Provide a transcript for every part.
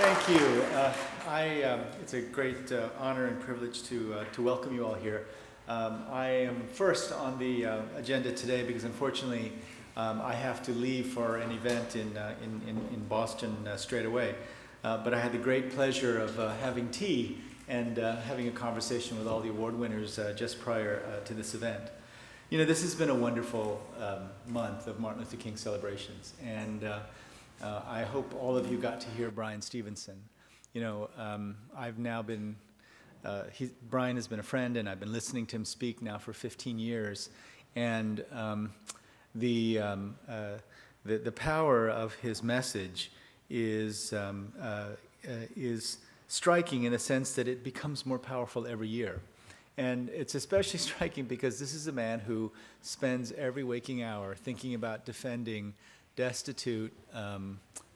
Thank you. It's a great honor and privilege to welcome you all here. I am first on the agenda today because unfortunately I have to leave for an event in Boston straight away. But I had the great pleasure of having tea and having a conversation with all the award winners just prior to this event. You know, this has been a wonderful month of Martin Luther King celebrations, and I hope all of you got to hear Bryan Stevenson. You know, I've now been, Bryan has been a friend, and I've been listening to him speak now for 15 years, and the power of his message is striking in the sense that it becomes more powerful every year. And it's especially striking because this is a man who spends every waking hour thinking about defending destitute,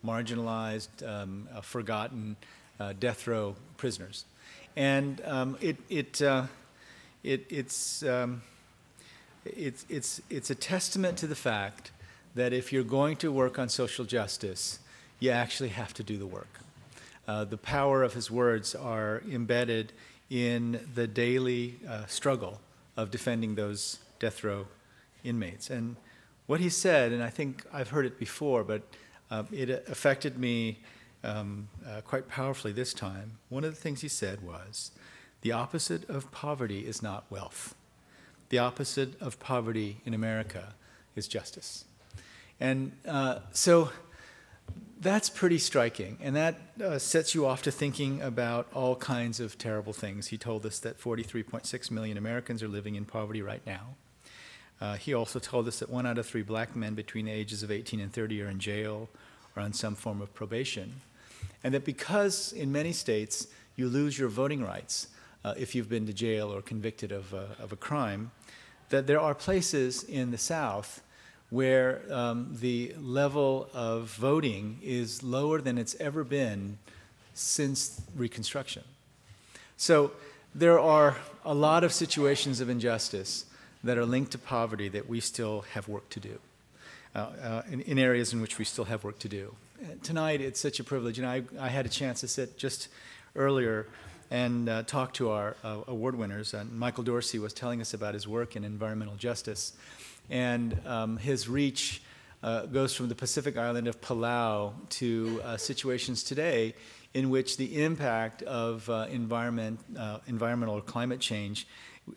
marginalized, forgotten death row prisoners. And it's a testament to the fact that if you're going to work on social justice, you actually have to do the work. The power of his words are embedded in the daily struggle of defending those death row inmates. And what he said, and I think I've heard it before, but it affected me quite powerfully this time. One of the things he said was, the opposite of poverty is not wealth. The opposite of poverty in America is justice. And so that's pretty striking, and that sets you off to thinking about all kinds of terrible things. He told us that 43.6 million Americans are living in poverty right now. He also told us that 1 out of 3 black men between the ages of 18 and 30 are in jail or on some form of probation. And that because in many states you lose your voting rights if you've been to jail or convicted of a crime, that there are places in the South where the level of voting is lower than it's ever been since Reconstruction. So there are a lot of situations of injustice that are linked to poverty that we still have work to do, in areas in which we still have work to do. Tonight, it's such a privilege, and I had a chance to sit just earlier and talk to our award winners. And Michael Dorsey was telling us about his work in environmental justice, and his reach goes from the Pacific island of Palau to situations today in which the impact of environmental or climate change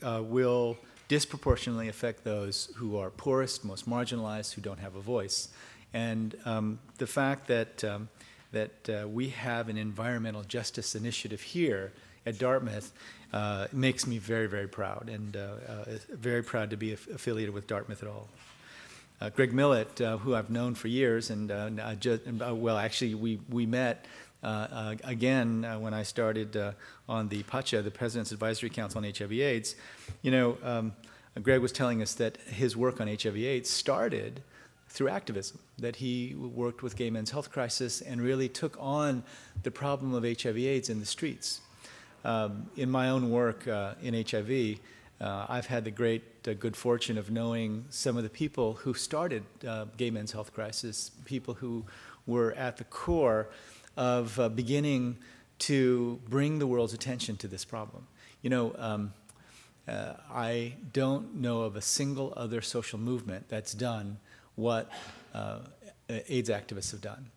will disproportionately affect those who are poorest, most marginalized, who don't have a voice. And the fact that, we have an environmental justice initiative here at Dartmouth makes me very, very proud, and very proud to be affiliated with Dartmouth at all. Greg Millett, who I've known for years, and well, actually, we met again when I started on the PACHA, the President's Advisory Council on HIV/AIDS. You know, Greg was telling us that his work on HIV/AIDS started through activism, that he worked with Gay Men's Health Crisis and really took on the problem of HIV/AIDS in the streets. In my own work in HIV, I've had the great good fortune of knowing some of the people who started Gay Men's Health Crisis, people who were at the core of beginning to bring the world's attention to this problem. You know, I don't know of a single other social movement that's done what AIDS activists have done.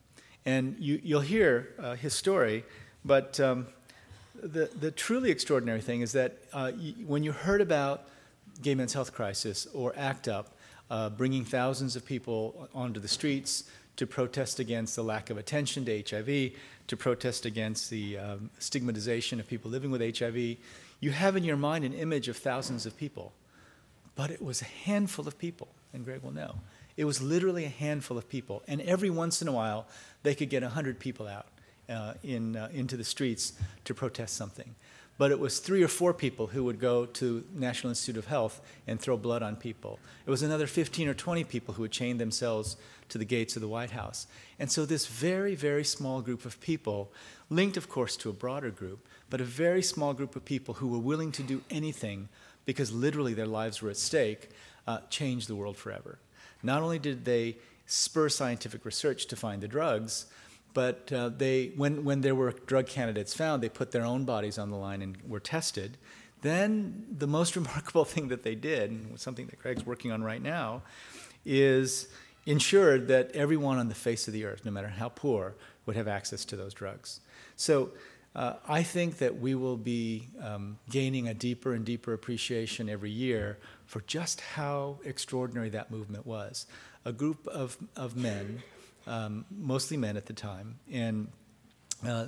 And you'll hear his story, but the truly extraordinary thing is that when you heard about Gay Men's Health Crisis or ACT UP, bringing thousands of people onto the streets to protest against the lack of attention to HIV, to protest against the stigmatization of people living with HIV, you have in your mind an image of thousands of people. But it was a handful of people, and Greg will know. It was literally a handful of people, and every once in a while, they could get 100 people out into the streets to protest something. But it was 3 or 4 people who would go to National Institute of Health and throw blood on people. It was another 15 or 20 people who would chain themselves to the gates of the White House. And so this very, very small group of people, linked of course to a broader group, but a very small group of people who were willing to do anything because literally their lives were at stake, changed the world forever. Not only did they spur scientific research to find the drugs, But when there were drug candidates found, they put their own bodies on the line and were tested. Then the most remarkable thing that they did, and something that Greg's working on right now, is ensured that everyone on the face of the earth, no matter how poor, would have access to those drugs. So I think that we will be gaining a deeper and deeper appreciation every year for just how extraordinary that movement was. A group of men, mostly men at the time, and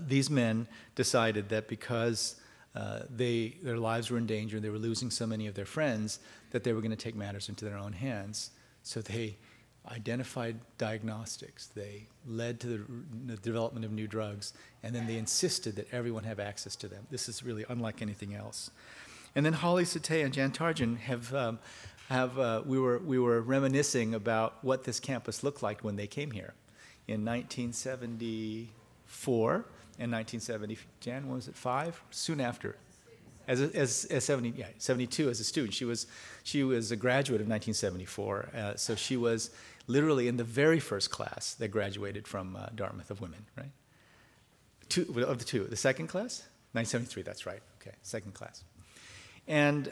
these men decided that because their lives were in danger, they were losing so many of their friends, that they were going to take matters into their own hands. So they identified diagnostics, they led to the development of new drugs, and then they insisted that everyone have access to them. This is really unlike anything else. And then Fell Sateia and Jan Tarjan we were reminiscing about what this campus looked like when they came here in 1974 and 1970. Jan, when was it, 5? Soon after. As 72 as a student. She was a graduate of 1974, so she was literally in the very first class that graduated from Dartmouth of women, right? Of the two. The second class? 1973, that's right. Okay, second class. And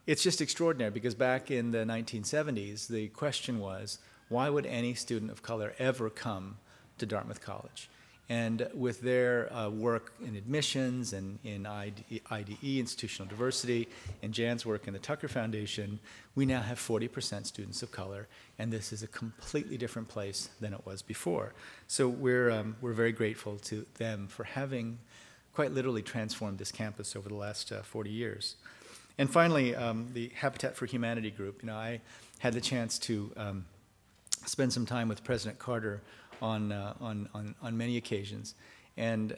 it's just extraordinary because back in the 1970s, the question was, why would any student of color ever come to Dartmouth College? And with their work in admissions and in IDE, institutional diversity, and Jan's work in the Tucker Foundation, we now have 40% students of color, and this is a completely different place than it was before. So we're very grateful to them for having quite literally transformed this campus over the last 40 years. And finally, the Habitat for Humanity group. You know, I had the chance to spend some time with President Carter on many occasions, and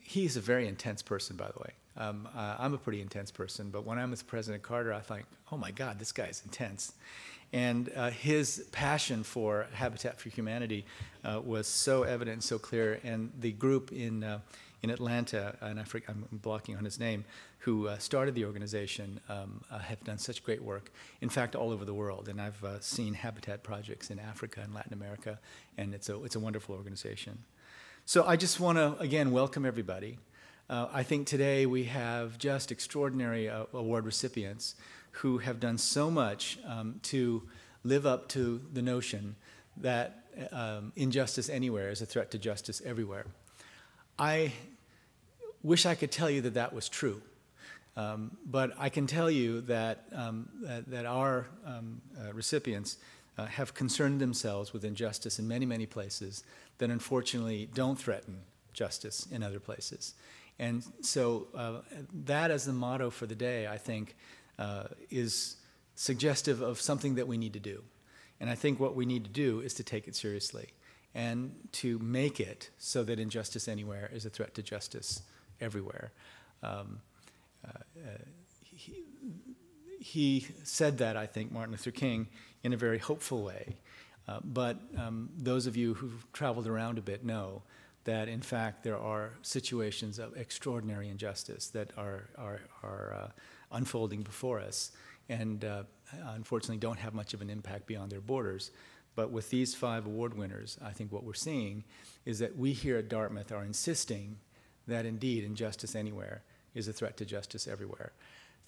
he's a very intense person, by the way. I'm a pretty intense person, but when I'm with President Carter, I think, oh my God, this guy's intense. And his passion for Habitat for Humanity was so evident and so clear, and the group in Atlanta, and I'm blocking on his name, who started the organization, have done such great work, in fact, all over the world. And I've seen habitat projects in Africa and Latin America, and it's a wonderful organization. So I just want to, again, welcome everybody. I think today we have just extraordinary award recipients who have done so much to live up to the notion that injustice anywhere is a threat to justice everywhere. I wish I could tell you that that was true, but I can tell you that, that our recipients have concerned themselves with injustice in many, many places that unfortunately don't threaten justice in other places. And so that as the motto for the day, I think, is suggestive of something that we need to do. And I think what we need to do is to take it seriously and to make it so that injustice anywhere is a threat to justice everywhere. He said that, I think, Martin Luther King, in a very hopeful way. But those of you who've traveled around a bit know that, in fact, there are situations of extraordinary injustice that are unfolding before us and unfortunately don't have much of an impact beyond their borders. But with these 5 award winners, I think what we're seeing is that we here at Dartmouth are insisting that indeed injustice anywhere is a threat to justice everywhere.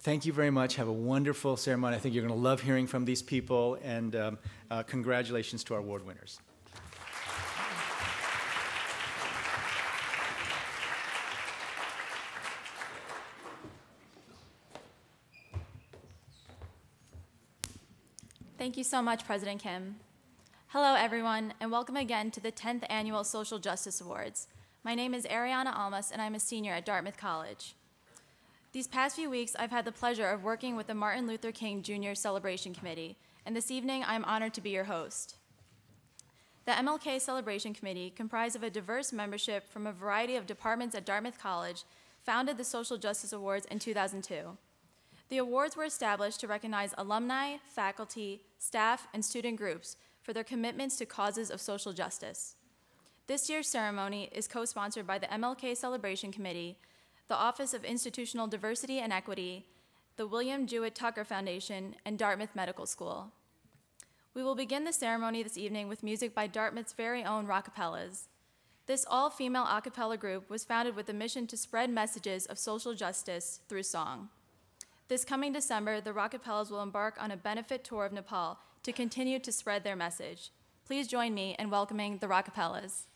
Thank you very much. Have a wonderful ceremony. I think you're going to love hearing from these people, and congratulations to our award winners. Thank you so much, President Kim. Hello, everyone, and welcome again to the 10th Annual Social Justice Awards. My name is Ariana Olmos, and I'm a senior at Dartmouth College. These past few weeks, I've had the pleasure of working with the Martin Luther King Jr. Celebration Committee, and this evening, I'm honored to be your host. The MLK Celebration Committee, comprised of a diverse membership from a variety of departments at Dartmouth College, founded the Social Justice Awards in 2002. The awards were established to recognize alumni, faculty, staff, and student groups for their commitments to causes of social justice. This year's ceremony is co-sponsored by the MLK Celebration Committee, the Office of Institutional Diversity and Equity, the William Jewett Tucker Foundation, and Dartmouth Medical School. We will begin the ceremony this evening with music by Dartmouth's very own Rockefellers. This all-female a cappella group was founded with the mission to spread messages of social justice through song. This coming December, the Rockefellers will embark on a benefit tour of Nepal to continue to spread their message. Please join me in welcoming the Rockefellers.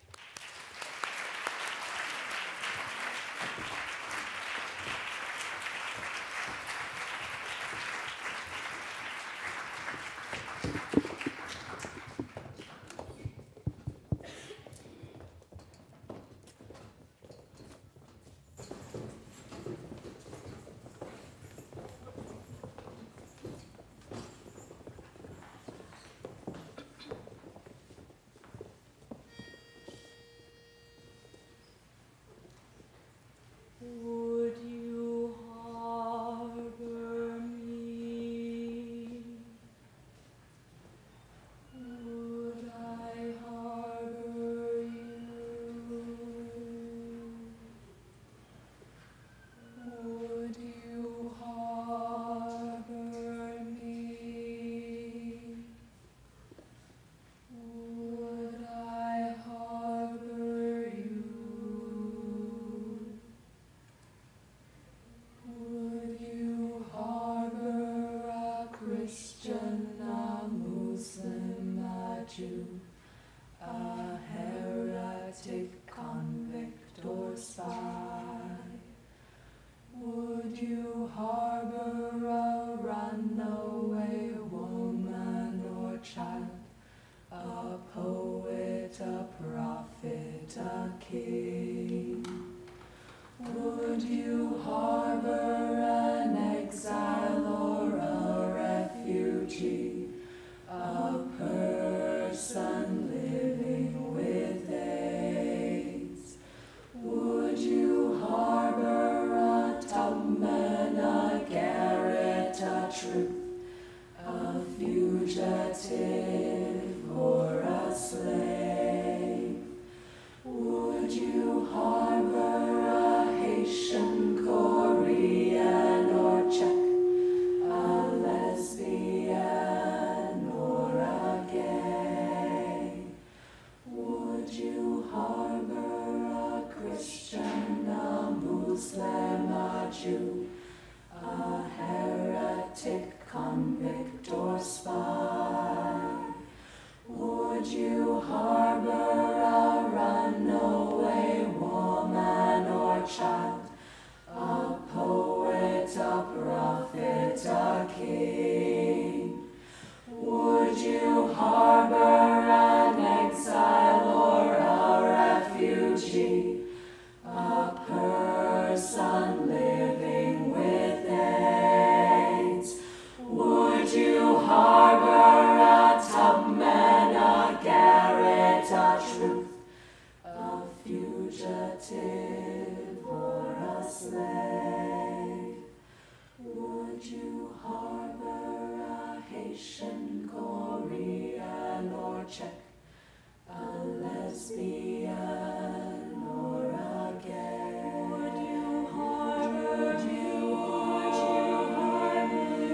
Would you harbor me? Would I harbor you? Would you harbor me? Would I harbor you? Would you harbor a Christian, a Muslim, a Jew, a heretic, convict, or spy? Would you harbor a runaway woman or child, a poet, a prophet, a king? Would you harbor an exile or a refugee, a person living with AIDS? Would you harbor a tubman, a garret, a truth, a fugitive or a slave? Would you harbor a Haitian, Korean, or Czech, a lesbian or a gay? Would you harbor a Christian, a Muslim, a Jew, a heretic, convict, or spy? Would you harbor a runaway woman or child, a poet, a prophet, a king? Would you harbor an exile or a refugee, a person living with AIDS? Would you harbor a tubman, a garret, a truth, a fugitive or a slave? Would you harbor a Haitian, Korean, or Czech, a lesbian or a gay? Would you harbor me? Would you harbor me?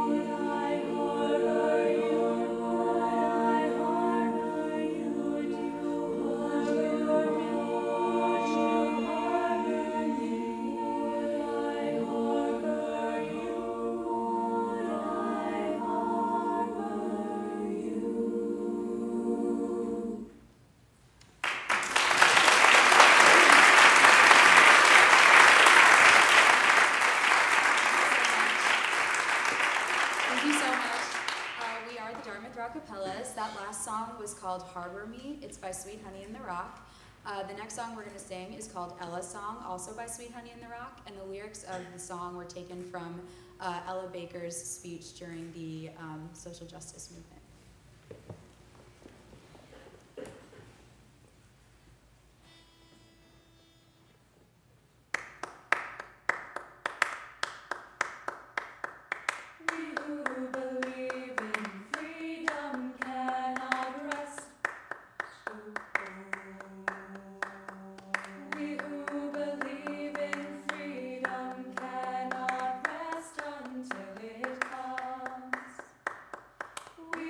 Would I harbor you? Would I harbor you? Would you harbor me? Would you harbor me? Would I harbor you? Would I harbor you? Thank you so much. We are the Dartmouth Rockefellers. That last song was called Harbor Me. It's by Sweet Honey and the Rock. The next song we're going to sing is called Ella's Song, also by Sweet Honey and the Rock. And the lyrics of the song were taken from Ella Baker's speech during the social justice movement. We who believe in freedom cannot rest. We who believe in freedom cannot rest until it comes. We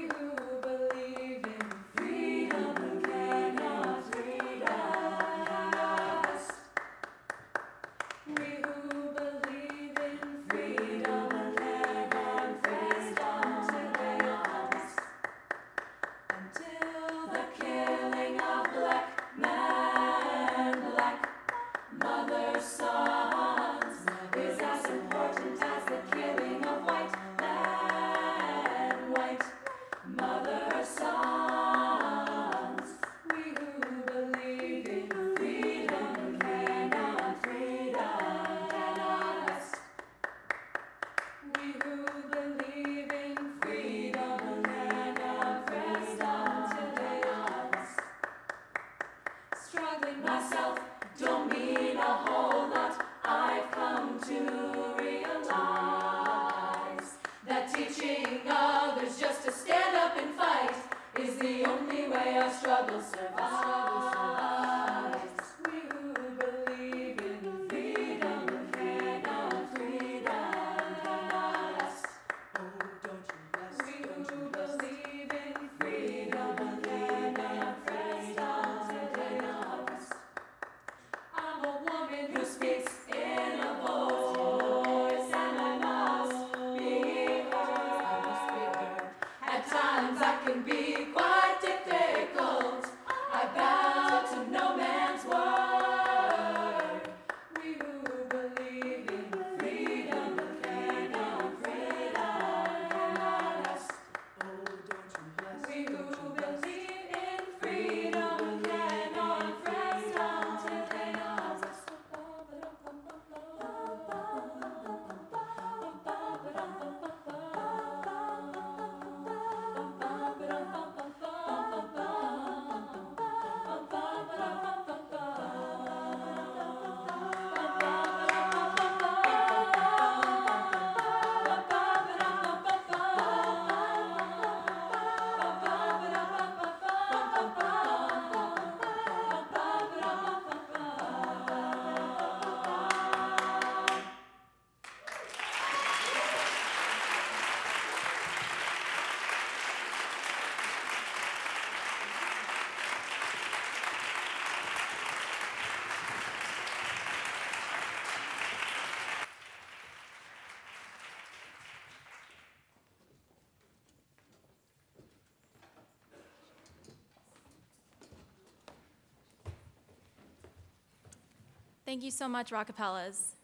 Thank you so much, Rockefellers.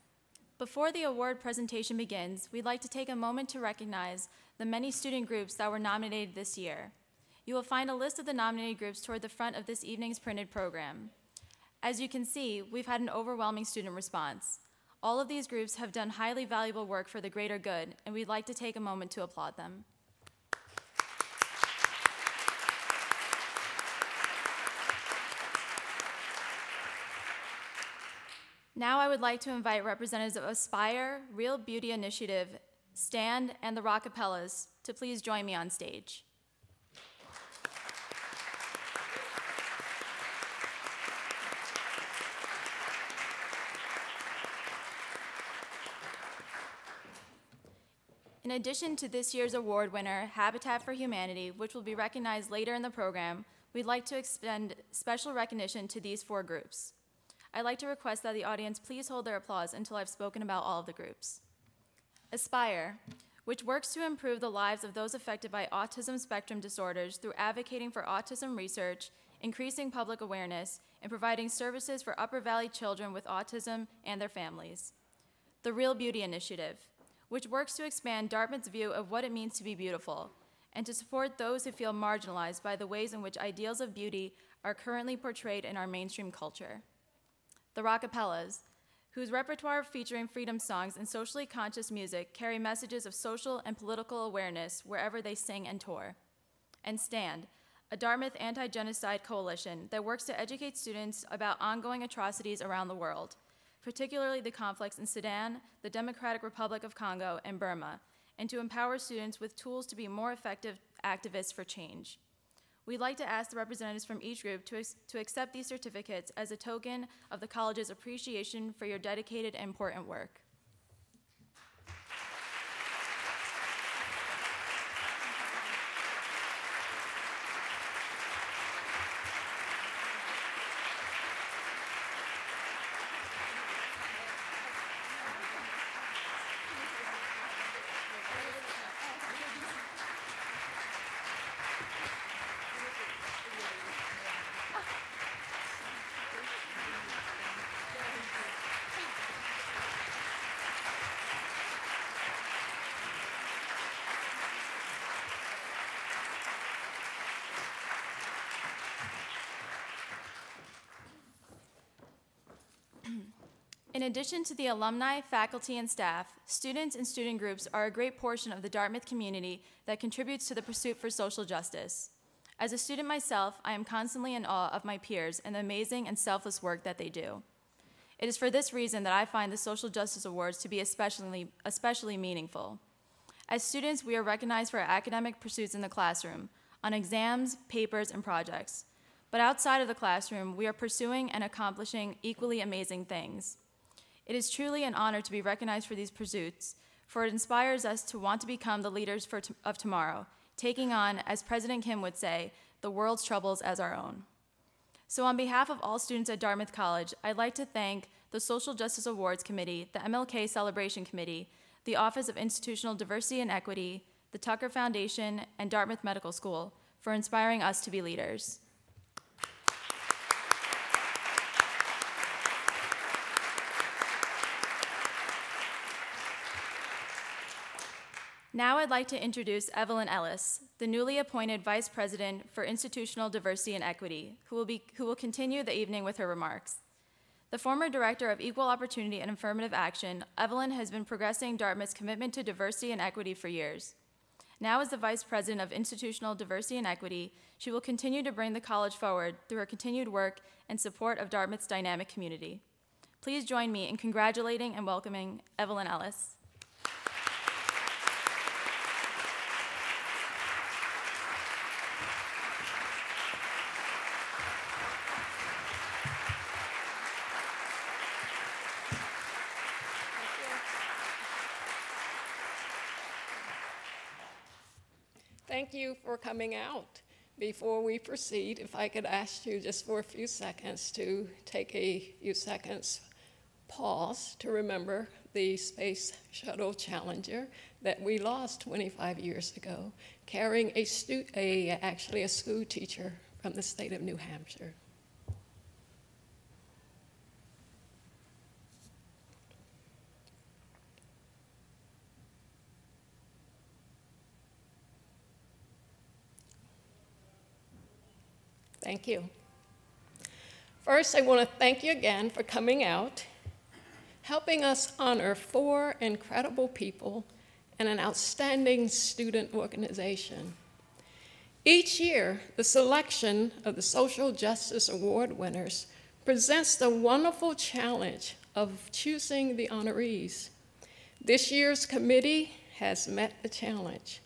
Before the award presentation begins, we'd like to take a moment to recognize the many student groups that were nominated this year. You will find a list of the nominated groups toward the front of this evening's printed program. As you can see, we've had an overwhelming student response. All of these groups have done highly valuable work for the greater good, and we'd like to take a moment to applaud them. Now I would like to invite representatives of Aspire, Real Beauty Initiative, STAND, and the Rockefellers to please join me on stage. In addition to this year's award winner, Habitat for Humanity, which will be recognized later in the program, we'd like to extend special recognition to these 4 groups. I'd like to request that the audience please hold their applause until I've spoken about all of the groups. Aspire, which works to improve the lives of those affected by autism spectrum disorders through advocating for autism research, increasing public awareness, and providing services for Upper Valley children with autism and their families. The Real Beauty Initiative, which works to expand Dartmouth's view of what it means to be beautiful, and to support those who feel marginalized by the ways in which ideals of beauty are currently portrayed in our mainstream culture. The Rockefellers, whose repertoire featuring freedom songs and socially conscious music carry messages of social and political awareness wherever they sing and tour. And STAND, a Dartmouth anti-genocide coalition that works to educate students about ongoing atrocities around the world, particularly the conflicts in Sudan, the Democratic Republic of Congo, and Burma, and to empower students with tools to be more effective activists for change. We'd like to ask the representatives from each group to accept these certificates as a token of the college's appreciation for your dedicated and important work. In addition to the alumni, faculty, and staff, students and student groups are a great portion of the Dartmouth community that contributes to the pursuit for social justice. As a student myself, I am constantly in awe of my peers and the amazing and selfless work that they do. It is for this reason that I find the Social Justice Awards to be especially meaningful. As students, we are recognized for our academic pursuits in the classroom, on exams, papers, and projects. But outside of the classroom, we are pursuing and accomplishing equally amazing things. It is truly an honor to be recognized for these pursuits, for it inspires us to want to become the leaders of tomorrow, taking on, as President Kim would say, the world's troubles as our own. So on behalf of all students at Dartmouth College, I'd like to thank the Social Justice Awards Committee, the MLK Celebration Committee, the Office of Institutional Diversity and Equity, the Tucker Foundation, and Dartmouth Medical School for inspiring us to be leaders. Now I'd like to introduce Evelyn Ellis, the newly appointed Vice President for Institutional Diversity and Equity, who will continue the evening with her remarks. The former Director of Equal Opportunity and Affirmative Action, Evelyn has been progressing Dartmouth's commitment to diversity and equity for years. Now as the Vice President of Institutional Diversity and Equity, she will continue to bring the college forward through her continued work and support of Dartmouth's dynamic community. Please join me in congratulating and welcoming Evelyn Ellis. Thank you for coming out. Before we proceed, if I could ask you just for a few seconds to take a few seconds pause to remember the Space Shuttle Challenger that we lost 25 years ago, carrying actually a school teacher from the state of New Hampshire. Thank you. First, I want to thank you again for coming out, helping us honor 4 incredible people and an outstanding student organization. Each year, the selection of the Social Justice Award winners presents the wonderful challenge of choosing the honorees. This year's committee has met the challenge.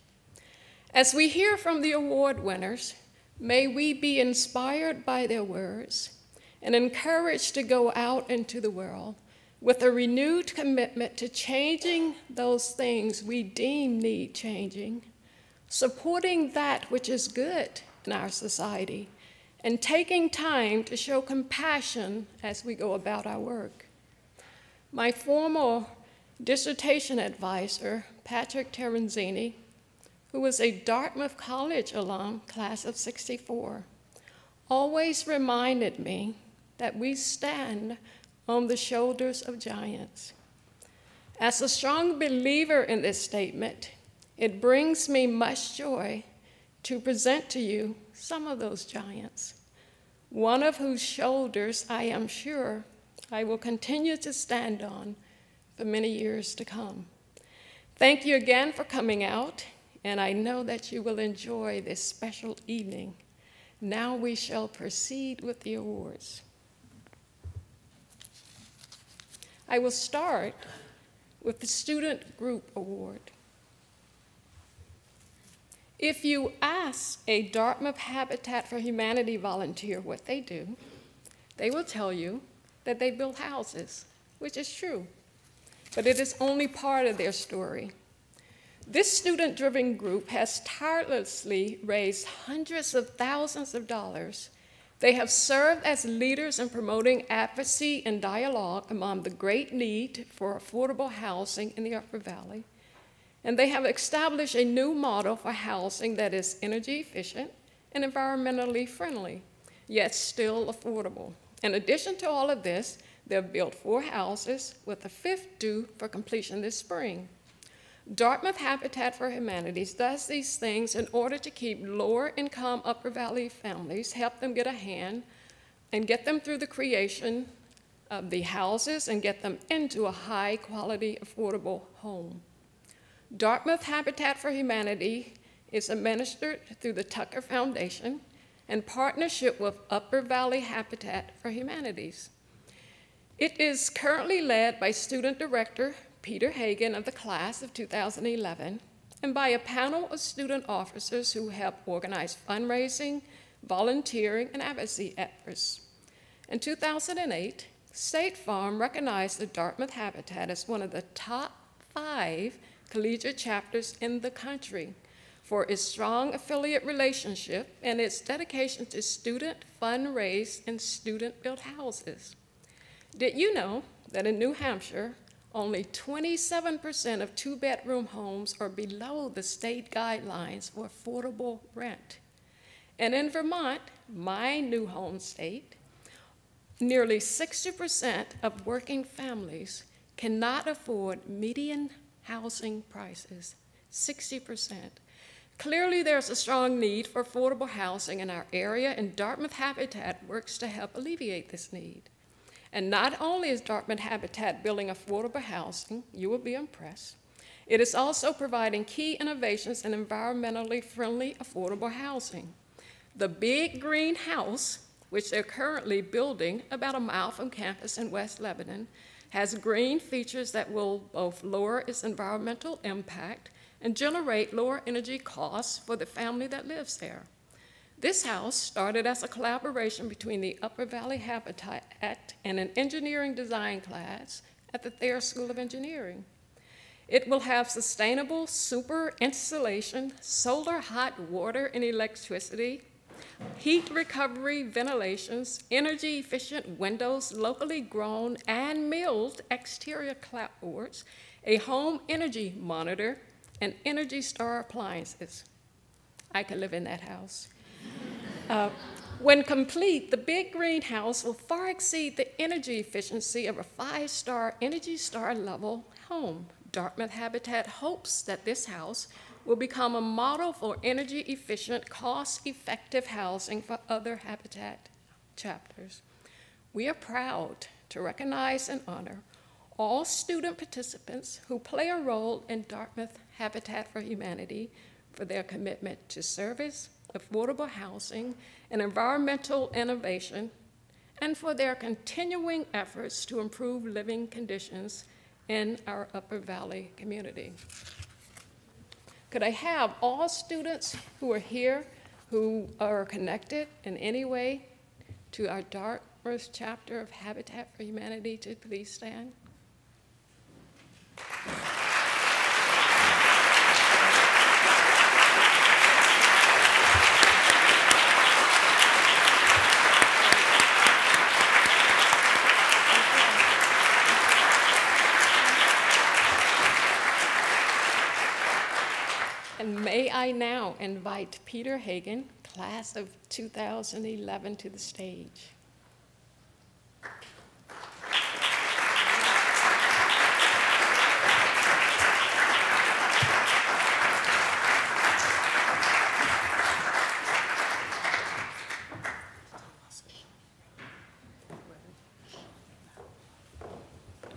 As we hear from the award winners, may we be inspired by their words and encouraged to go out into the world with a renewed commitment to changing those things we deem need changing, supporting that which is good in our society, and taking time to show compassion as we go about our work. My former dissertation advisor, Patrick Terenzini, who was a Dartmouth College alum, class of '64, always reminded me that we stand on the shoulders of giants. As a strong believer in this statement, it brings me much joy to present to you some of those giants, one of whose shoulders I am sure I will continue to stand on for many years to come. Thank you again for coming out, and I know that you will enjoy this special evening. Now we shall proceed with the awards. I will start with the Student Group Award. If you ask a Dartmouth Habitat for Humanity volunteer what they do, they will tell you that they build houses, which is true, but it is only part of their story. This student-driven group has tirelessly raised hundreds of thousands of dollars. They have served as leaders in promoting advocacy and dialogue among the great need for affordable housing in the Upper Valley. And they have established a new model for housing that is energy efficient and environmentally friendly, yet still affordable. In addition to all of this, they've built 4 houses, with a 5th due for completion this spring. Dartmouth Habitat for Humanities does these things in order to keep lower-income Upper Valley families, help them get a hand, and get them through the creation of the houses and get them into a high-quality, affordable home. Dartmouth Habitat for Humanity is administered through the Tucker Foundation in partnership with Upper Valley Habitat for Humanities. It is currently led by Student Director Peter Hagan of the class of 2011 and by a panel of student officers who help organize fundraising, volunteering, and advocacy efforts. In 2008, State Farm recognized the Dartmouth Habitat as one of the top 5 collegiate chapters in the country for its strong affiliate relationship and its dedication to student fundraised and student-built houses. Did you know that in New Hampshire, only 27% of 2-bedroom homes are below the state guidelines for affordable rent? And in Vermont, my new home state, nearly 60% of working families cannot afford median housing prices, 60%. Clearly, there's a strong need for affordable housing in our area, and Dartmouth Habitat works to help alleviate this need. And not only is Dartmouth Habitat building affordable housing, you will be impressed, it is also providing key innovations in environmentally friendly affordable housing. The Big Green House, which they're currently building about a mile from campus in West Lebanon, has green features that will both lower its environmental impact and generate lower energy costs for the family that lives there. This house started as a collaboration between the Upper Valley Habitat and an engineering design class at the Thayer School of Engineering. It will have sustainable super insulation, solar hot water and electricity, heat recovery ventilations, energy efficient windows, locally grown and milled exterior clapboards, a home energy monitor, and Energy Star appliances. I could live in that house. When complete, the Big Green House will far exceed the energy efficiency of a 5-star Energy Star level home. Dartmouth Habitat hopes that this house will become a model for energy-efficient, cost-effective housing for other Habitat chapters. We are proud to recognize and honor all student participants who play a role in Dartmouth Habitat for Humanity for their commitment to service, affordable housing, and environmental innovation, and for their continuing efforts to improve living conditions in our Upper Valley community. Could I have all students who are here who are connected in any way to our Dartmouth chapter of Habitat for Humanity to please stand? And may I now invite Peter Hagan, class of 2011, to the stage.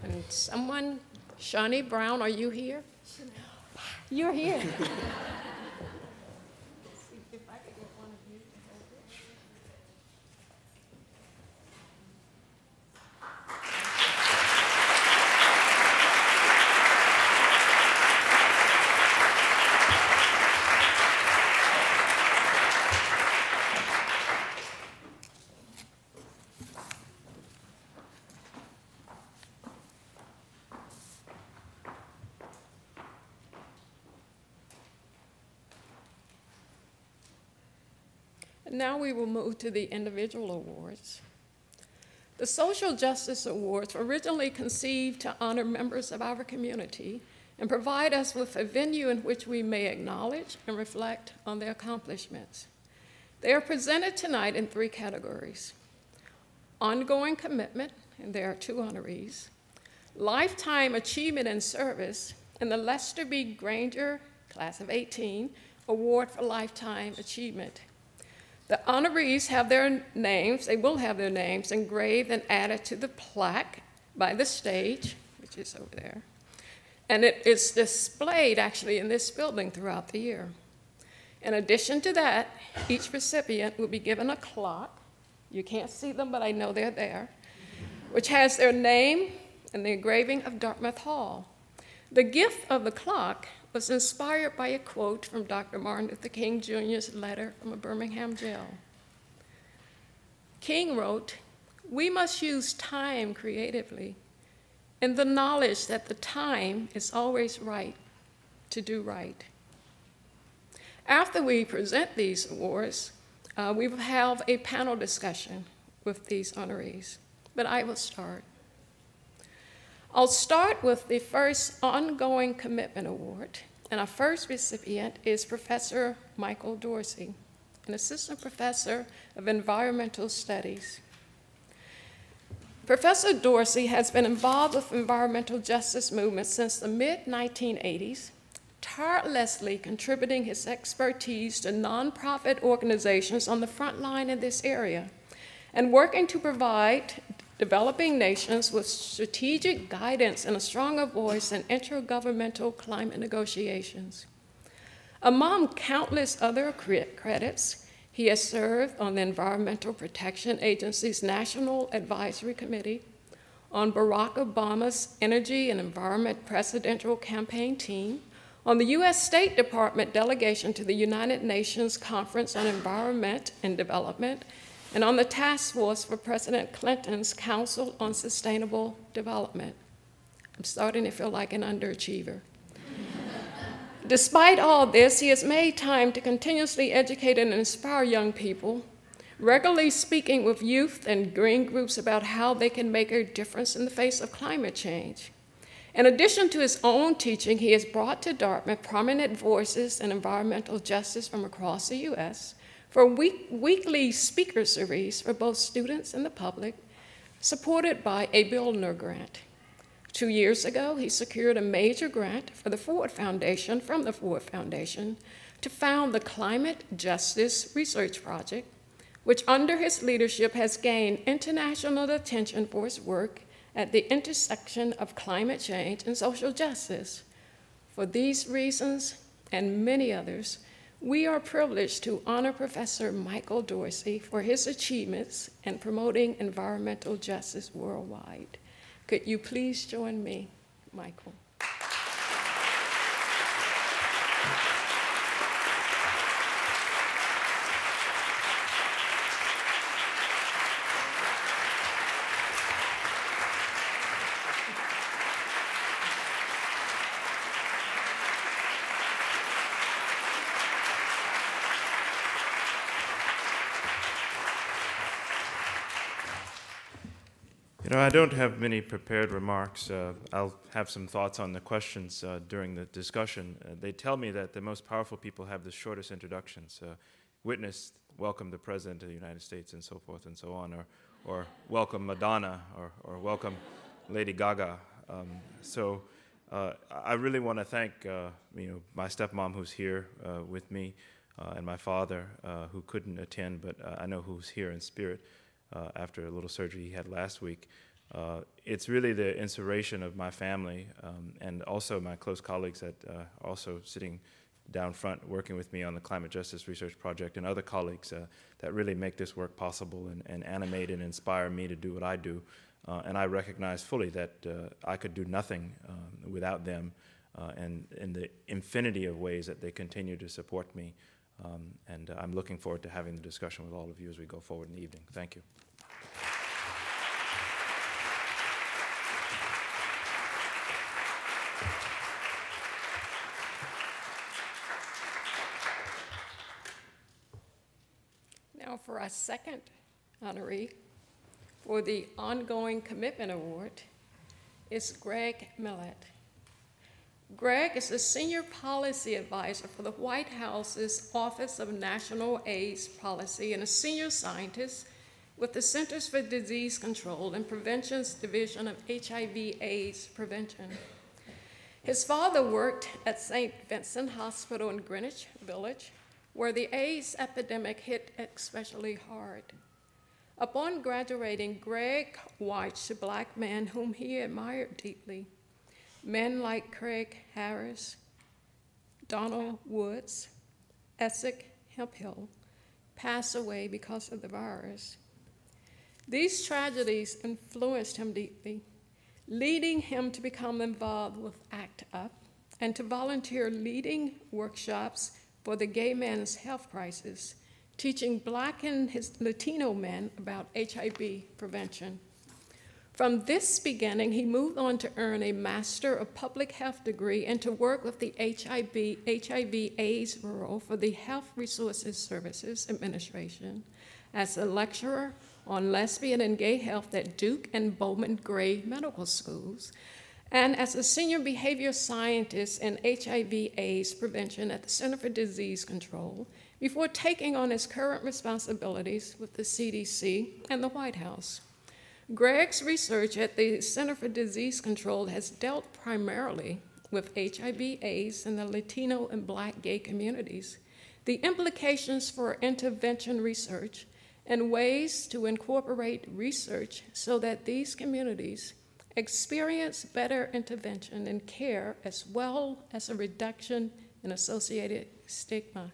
And someone, Shawnee Brown, are you here? You're here. Now we will move to the individual awards. The Social Justice Awards were originally conceived to honor members of our community and provide us with a venue in which we may acknowledge and reflect on their accomplishments. They are presented tonight in 3 categories: ongoing commitment, and there are 2 honorees; lifetime achievement and service, and the Lester B. Granger, class of 18, Award for Lifetime Achievement. The honorees have their names, they will have their names engraved and added to the plaque by the stage, which is over there. And it is displayed actually in this building throughout the year. In addition to that, each recipient will be given a clock. You can't see them, but I know they're there, which has their name and the engraving of Dartmouth Hall. The gift of the clock was inspired by a quote from Dr. Martin Luther King Jr.'s letter from a Birmingham jail. King wrote, "We must use time creatively in the knowledge that the time is always right to do right." After we present these awards, we will have a panel discussion with these honorees, but I will start. I'll start with the first Ongoing Commitment Award, and our first recipient is Professor Michael Dorsey, an assistant professor of environmental studies. Professor Dorsey has been involved with environmental justice movements since the mid-1980s, tirelessly contributing his expertise to nonprofit organizations on the front line in this area, and working to provide developing nations with strategic guidance and a stronger voice in intergovernmental climate negotiations. Among countless other credits, he has served on the Environmental Protection Agency's National Advisory Committee, on Barack Obama's Energy and Environment Presidential Campaign Team, on the U.S. State Department delegation to the United Nations Conference on Environment and Development, and on the task force for President Clinton's Council on Sustainable Development. I'm starting to feel like an underachiever. Despite all this, he has made time to continuously educate and inspire young people, regularly speaking with youth and green groups about how they can make a difference in the face of climate change. In addition to his own teaching, he has brought to Dartmouth prominent voices in environmental justice from across the U.S., for weekly speaker series for both students and the public, supported by a Bildner grant. 2 years ago, he secured a major grant for the Ford Foundation, from the Ford Foundation, to found the Climate Justice Research Project, which under his leadership has gained international attention for his work at the intersection of climate change and social justice. For these reasons and many others, we are privileged to honor Professor Michael Dorsey for his achievements in promoting environmental justice worldwide. Could you please join me, Michael? You know, I don't have many prepared remarks. I'll have some thoughts on the questions during the discussion. They tell me that the most powerful people have the shortest introductions. Witness, welcome the President of the United States, and so forth and so on, or welcome Madonna, or welcome Lady Gaga. I really want to thank my stepmom who's here with me, and my father who couldn't attend, but I know who's here in spirit. After a little surgery he had last week. It's really the inspiration of my family and also my close colleagues that also sitting down front working with me on the Climate Justice Research Project, and other colleagues that really make this work possible and animate and inspire me to do what I do. And I recognize fully that I could do nothing without them and in the infinity of ways that they continue to support me. And I'm looking forward to having the discussion with all of you as we go forward in the evening. Thank you. Now for our second honoree for the Ongoing Commitment Award is Greg Millett. Greg is a senior policy advisor for the White House's Office of National AIDS Policy and a senior scientist with the Centers for Disease Control and Prevention's Division of HIV/AIDS Prevention. His father worked at St. Vincent Hospital in Greenwich Village, where the AIDS epidemic hit especially hard. Upon graduating, Greg watched Black men whom he admired deeply. Men like Craig Harris, Donald Woods, Essex Hemphill pass away because of the virus. These tragedies influenced him deeply, leading him to become involved with ACT UP and to volunteer leading workshops for the gay men's health crisis, teaching Black and Latino men about HIV prevention. From this beginning, he moved on to earn a Master of Public Health degree and to work with the HIV/AIDS Bureau for the Health Resources Services Administration as a lecturer on lesbian and gay health at Duke and Bowman Gray Medical Schools, and as a senior behavior scientist in HIV/AIDS prevention at the Center for Disease Control, before taking on his current responsibilities with the CDC and the White House. Greg's research at the Center for Disease Control has dealt primarily with HIV/AIDS in the Latino and Black gay communities, the implications for intervention research, and ways to incorporate research so that these communities experience better intervention and care, as well as a reduction in associated stigma.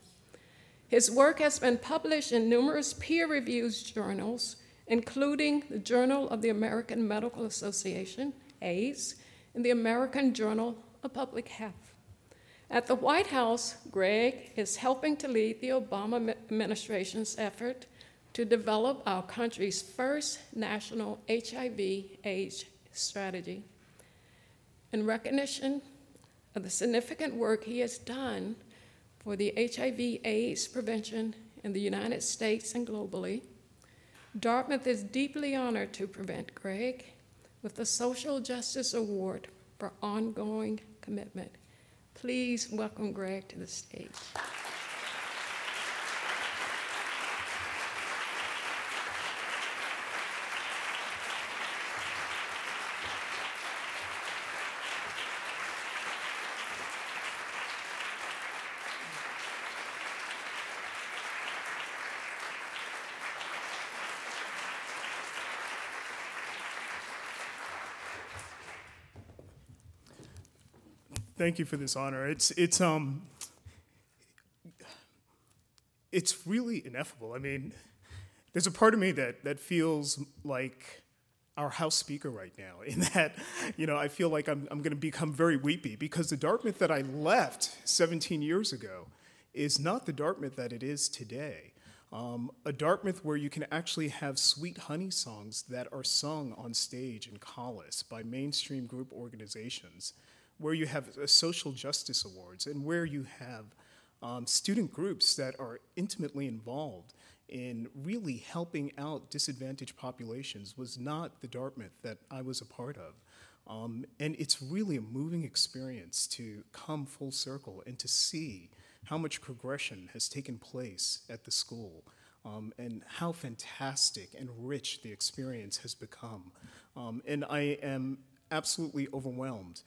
His work has been published in numerous peer-reviewed journals, including the Journal of the American Medical Association, AIDS, and the American Journal of Public Health. At the White House, Greg is helping to lead the Obama administration's effort to develop our country's first national HIV/AIDS strategy. In recognition of the significant work he has done for the HIV/AIDS prevention in the United States and globally, Dartmouth is deeply honored to present Greg with the Social Justice Award for Ongoing Commitment. Please welcome Greg to the stage. Thank you for this honor. It's really ineffable. I mean, there's a part of me that feels like our House Speaker right now, in that, I feel like I'm going to become very weepy, because the Dartmouth that I left 17 years ago is not the Dartmouth that it is today. A Dartmouth where you can actually have Sweet Honey songs that are sung on stage in Collis by mainstream group organizations, where you have social justice awards, and where you have student groups that are intimately involved in really helping out disadvantaged populations, was not the Dartmouth that I was a part of. And it's really a moving experience to come full circle and to see how much progression has taken place at the school, and how fantastic and rich the experience has become. And I am absolutely overwhelmed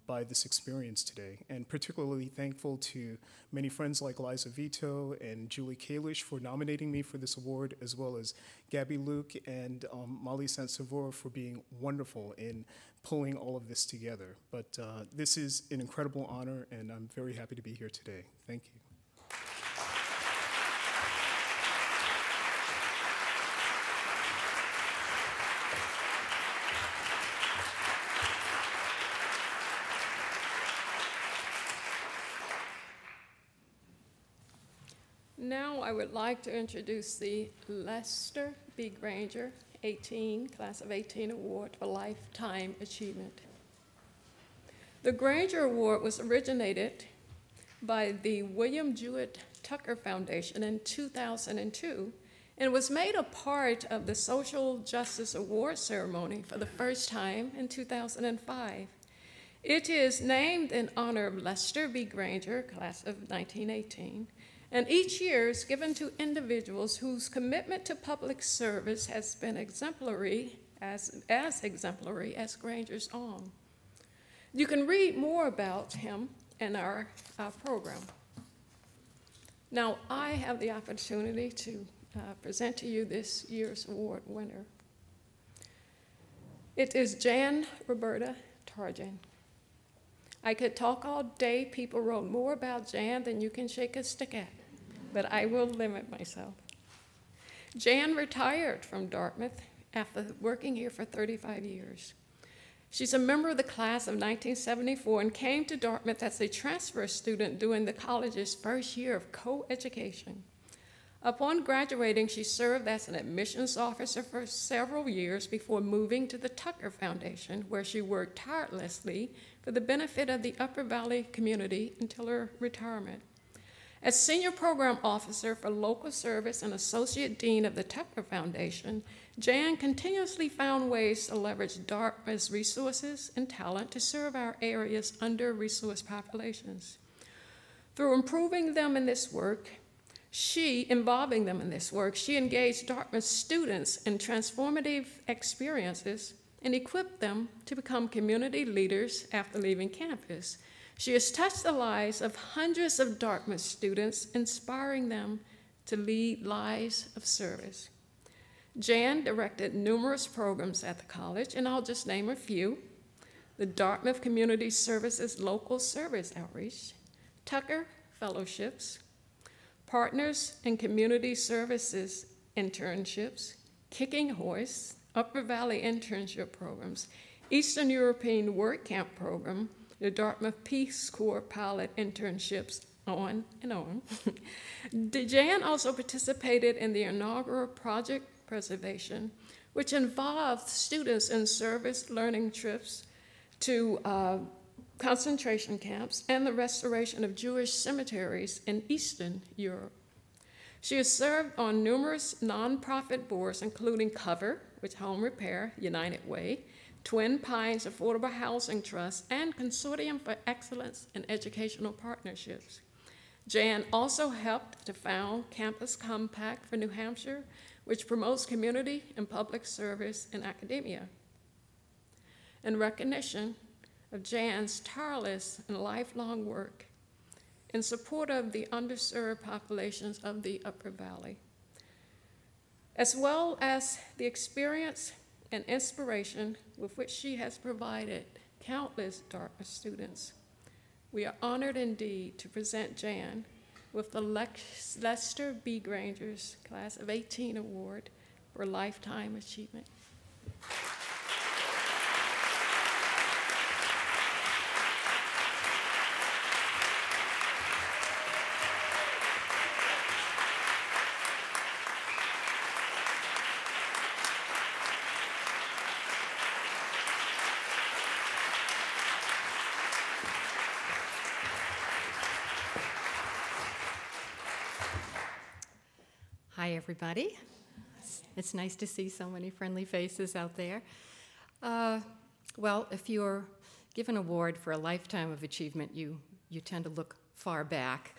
by this experience today, and particularly thankful to many friends like Liza Vito and Julie Kalish for nominating me for this award, as well as Gabby Luke and Molly Saint-Sauveur for being wonderful in pulling all of this together. But this is an incredible honor, and I'm very happy to be here today. Thank you. Now I would like to introduce the Lester B. Granger Class of 18 Award for Lifetime Achievement. The Granger Award was originated by the William Jewett Tucker Foundation in 2002 and was made a part of the Social Justice Award ceremony for the first time in 2005. It is named in honor of Lester B. Granger, class of 1918, and each year is given to individuals whose commitment to public service has been exemplary, as exemplary as Granger's own. You can read more about him in our program. Now, I have the opportunity to present to you this year's award winner. It is Jan-Roberta Tarjan. I could talk all day. People wrote more about Jan than you can shake a stick at, but I will limit myself. Jan retired from Dartmouth after working here for 35 years. She's a member of the class of 1974 and came to Dartmouth as a transfer student during the college's first year of co-education. Upon graduating, she served as an admissions officer for several years before moving to the Tucker Foundation, where she worked tirelessly for the benefit of the Upper Valley community until her retirement. As Senior Program Officer for Local Service and Associate Dean of the Tucker Foundation, Jan continuously found ways to leverage Dartmouth's resources and talent to serve our area's under-resourced populations. Through involving them in this work, she engaged Dartmouth students in transformative experiences and equipped them to become community leaders after leaving campus. She has touched the lives of hundreds of Dartmouth students, inspiring them to lead lives of service. Jan directed numerous programs at the college, and I'll just name a few: the Dartmouth Community Services Local Service Outreach, Tucker Fellowships, Partners in Community Services Internships, Kicking Horse, Upper Valley Internship Programs, Eastern European Work Camp Program, the Dartmouth Peace Corps Pilot Internships, on and on. Jan also participated in the inaugural Project Preservation, which involved students in service learning trips to concentration camps and the restoration of Jewish cemeteries in Eastern Europe. She has served on numerous nonprofit boards, including Cover, which Home Repair, United Way, Twin Pines Affordable Housing Trust, and Consortium for Excellence in Educational Partnerships. Jan also helped to found Campus Compact for New Hampshire, which promotes community and public service in academia. In recognition of Jan's tireless and lifelong work in support of the underserved populations of the Upper Valley, as well as the experience and inspiration with which she has provided countless Dartmouth students, We are honored indeed to present Jan with the Lester B. Granger's Class of 18 Award for Lifetime Achievement. Hi, everybody. It's nice to see so many friendly faces out there. Well, if you're given an award for a lifetime of achievement, you tend to look far back.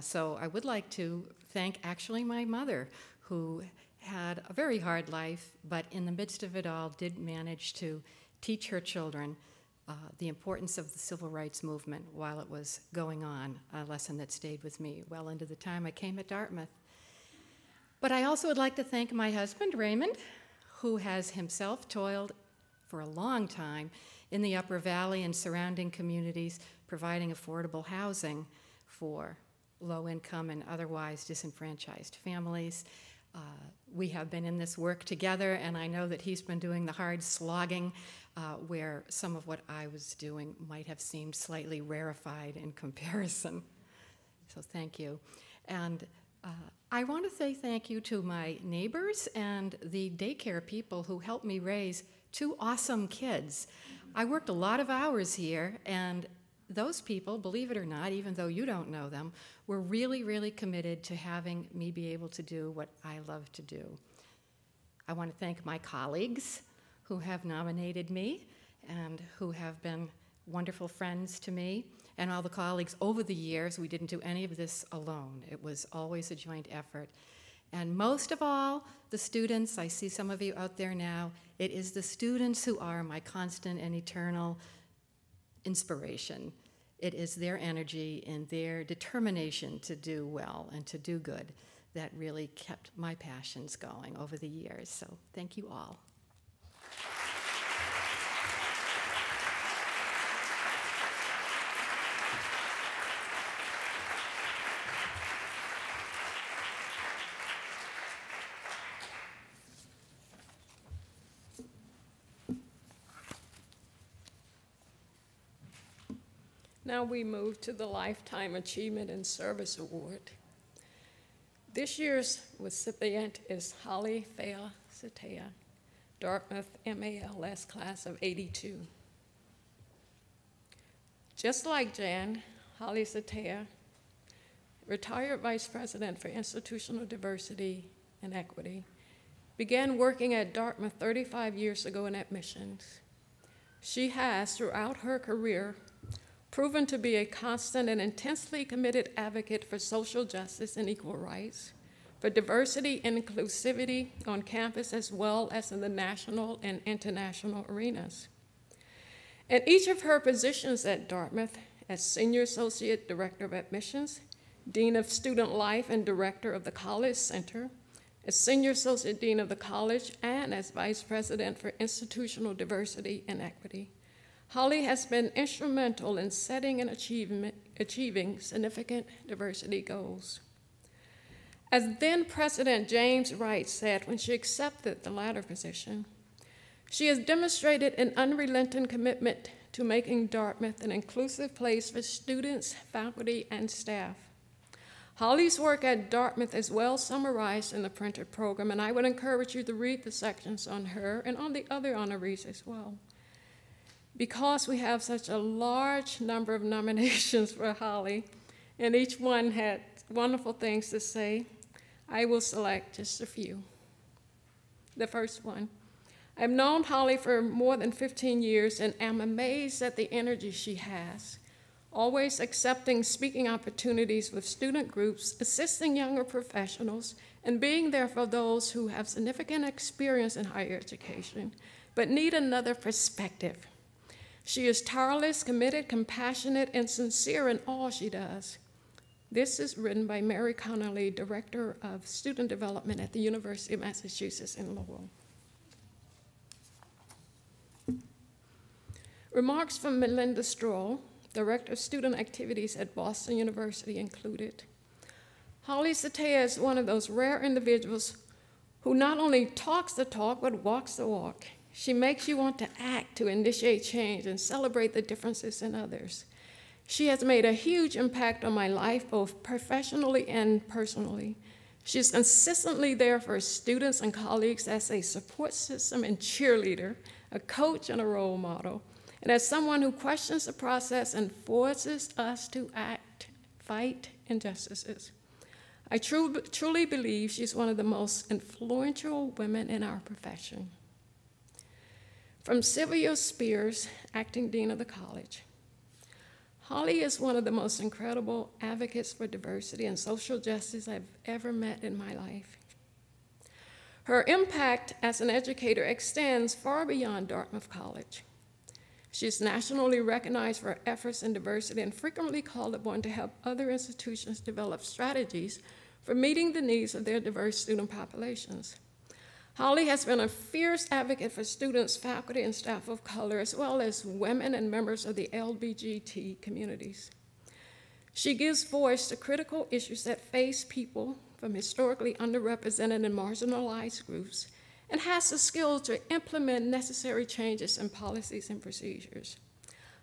So I would like to thank actually my mother, who had a very hard life, but in the midst of it all did manage to teach her children the importance of the civil rights movement while it was going on, a lesson that stayed with me well into the time I came at Dartmouth. But I also would like to thank my husband, Raymond, who has himself toiled for a long time in the Upper Valley and surrounding communities, providing affordable housing for low-income and otherwise disenfranchised families. We have been in this work together, and I know that he's been doing the hard slogging where some of what I was doing might have seemed slightly rarefied in comparison. So thank you. And I want to say thank you to my neighbors and the daycare people who helped me raise two awesome kids. I worked a lot of hours here, and those people, believe it or not, even though you don't know them, were really, really committed to having me be able to do what I love to do. I want to thank my colleagues who have nominated me and who have been wonderful friends to me, and all the colleagues over the years. We didn't do any of this alone. It was always a joint effort. And most of all, the students. I see some of you out there now. It is the students who are my constant and eternal inspiration. It is their energy and their determination to do well and to do good that really kept my passions going over the years. So thank you all. Now we move to the Lifetime Achievement and Service Award. This year's recipient is Holly Fell Sateia, Dartmouth MALS Class of 82. Just like Jan, Holly Sateia, retired Vice President for Institutional Diversity and Equity, began working at Dartmouth 35 years ago in admissions. She has, throughout her career, proven to be a constant and intensely committed advocate for social justice and equal rights, for diversity and inclusivity on campus as well as in the national and international arenas. In each of her positions at Dartmouth, as Senior Associate Director of Admissions, Dean of Student Life and Director of the College Center, as Senior Associate Dean of the College, and as Vice President for Institutional Diversity and Equity, Holly has been instrumental in setting and achieving significant diversity goals. As then President James Wright said when she accepted the latter position, she has demonstrated an unrelenting commitment to making Dartmouth an inclusive place for students, faculty, and staff. Holly's work at Dartmouth is well summarized in the printed program, and I would encourage you to read the sections on her and on the other honorees as well. Because we have such a large number of nominations for Holly, and each one had wonderful things to say, I will select just a few. The first one. I've known Holly for more than 15 years and am amazed at the energy she has, always accepting speaking opportunities with student groups, assisting younger professionals, and being there for those who have significant experience in higher education, but need another perspective. She is tireless, committed, compassionate, and sincere in all she does. This is written by Mary Connolly, Director of Student Development at the University of Massachusetts in Lowell. Remarks from Melinda Stroll, Director of Student Activities at Boston University included. Fell Sateia is one of those rare individuals who not only talks the talk, but walks the walk. She makes you want to act, to initiate change, and celebrate the differences in others. She has made a huge impact on my life, both professionally and personally. She's consistently there for students and colleagues as a support system and cheerleader, a coach and a role model, and as someone who questions the process and forces us to act, fight injustices. I truly believe she's one of the most influential women in our profession. From Sylvia Spears, acting dean of the college, Holly is one of the most incredible advocates for diversity and social justice I've ever met in my life. Her impact as an educator extends far beyond Dartmouth College. She's nationally recognized for her efforts in diversity and frequently called upon to help other institutions develop strategies for meeting the needs of their diverse student populations. Holly has been a fierce advocate for students, faculty, and staff of color, as well as women and members of the LGBT communities. She gives voice to critical issues that face people from historically underrepresented and marginalized groups, and has the skills to implement necessary changes in policies and procedures.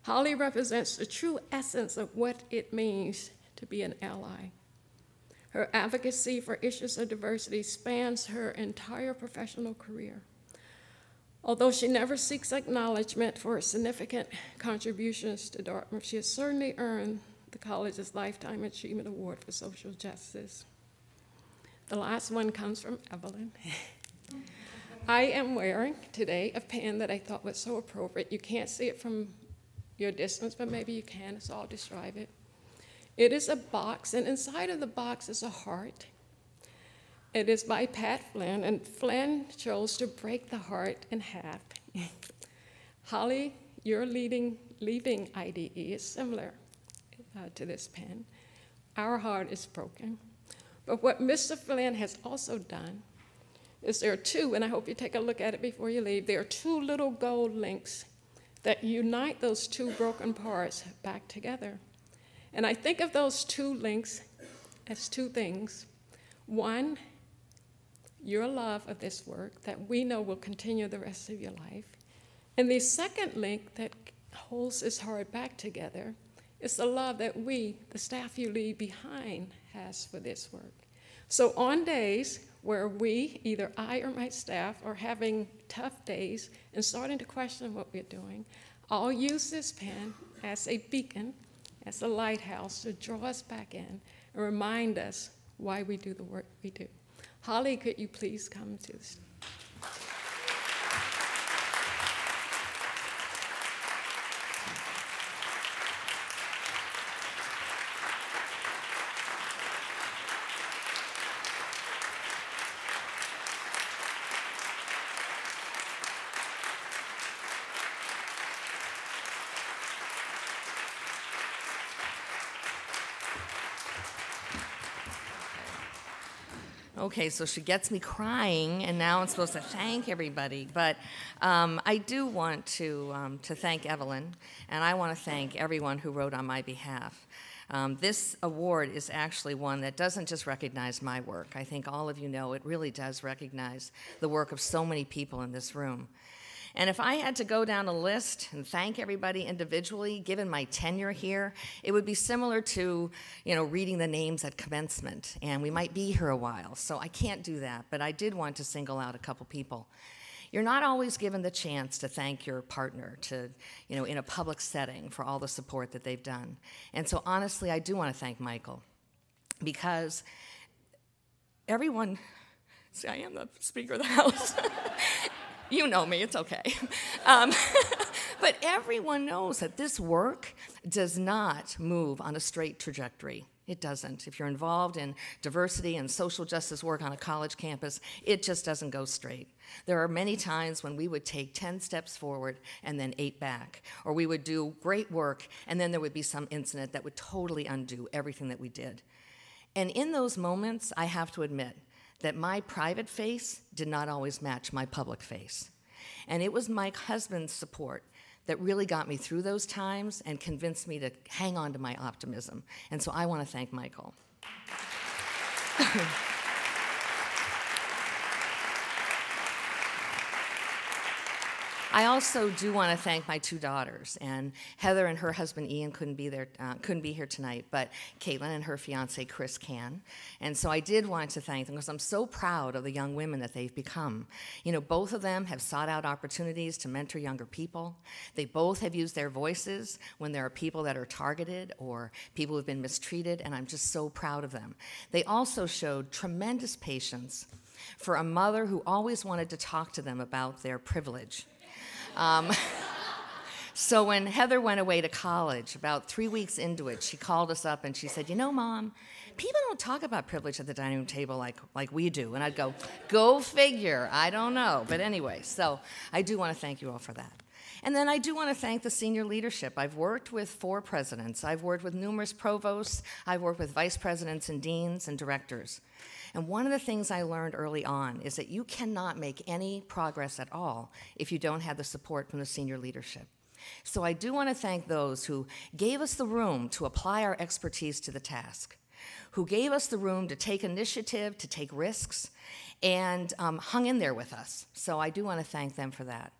Holly represents the true essence of what it means to be an ally. Her advocacy for issues of diversity spans her entire professional career. Although she never seeks acknowledgement for her significant contributions to Dartmouth, she has certainly earned the college's Lifetime Achievement Award for Social Justice. The last one comes from Evelyn. I am wearing today a pen that I thought was so appropriate. You can't see it from your distance, but maybe you can, so I'll describe it. It is a box, and inside of the box is a heart. It is by Pat Flynn, and Flynn chose to break the heart in half. Holly, your leaving IDE is similar to this pen. Our heart is broken. But what Mr. Flynn has also done is there are two, and I hope you take a look at it before you leave, there are two little gold links that unite those two broken parts back together. And I think of those two links as two things. One, your love of this work that we know will continue the rest of your life. And the second link that holds this heart back together is the love that we, the staff you leave behind, has for this work. So on days where we, either I or my staff, are having tough days and starting to question what we're doing, I'll use this pen as a beacon, as a lighthouse to draw us back in and remind us why we do the work we do. Holly, could you please come to the stage? Okay, so she gets me crying, and now I'm supposed to thank everybody. But I do want to thank Evelyn, and I want to thank everyone who wrote on my behalf. This award is actually one that doesn't just recognize my work. I think all of you know it really does recognize the work of so many people in this room. And if I had to go down a list and thank everybody individually, given my tenure here, it would be similar to, reading the names at commencement, and we might be here a while, so I can't do that, but I did want to single out a couple people. You're not always given the chance to thank your partner in a public setting for all the support that they've done. And so honestly, I do want to thank Michael, because everyone, see, I am the Speaker of the House. You know me, it's okay. But everyone knows that this work does not move on a straight trajectory. It doesn't. If you're involved in diversity and social justice work on a college campus, it just doesn't go straight. There are many times when we would take 10 steps forward and then 8 back, or we would do great work and then there would be some incident that would totally undo everything that we did. And in those moments, I have to admit that my private face did not always match my public face. And it was my husband's support that really got me through those times and convinced me to hang on to my optimism. And so I want to thank Michael. I also do want to thank my two daughters, and Heather and her husband Ian couldn't be here tonight, but Caitlin and her fiance Chris can. And so I did want to thank them because I'm so proud of the young women that they've become. You know, both of them have sought out opportunities to mentor younger people. They both have used their voices when there are people that are targeted or people who have been mistreated, and I'm just so proud of them. They also showed tremendous patience for a mother who always wanted to talk to them about their privilege. So when Heather went away to college, about 3 weeks into it, she called us up and she said, "You know, Mom, people don't talk about privilege at the dining room table like we do." And I'd go figure, I don't know. But anyway, so I do want to thank you all for that. And then I do want to thank the senior leadership. I've worked with 4 presidents. I've worked with numerous provosts. I've worked with vice presidents and deans and directors. And one of the things I learned early on is that you cannot make any progress at all if you don't have the support from the senior leadership. So I do want to thank those who gave us the room to apply our expertise to the task, who gave us the room to take initiative, to take risks, and hung in there with us. So I do want to thank them for that.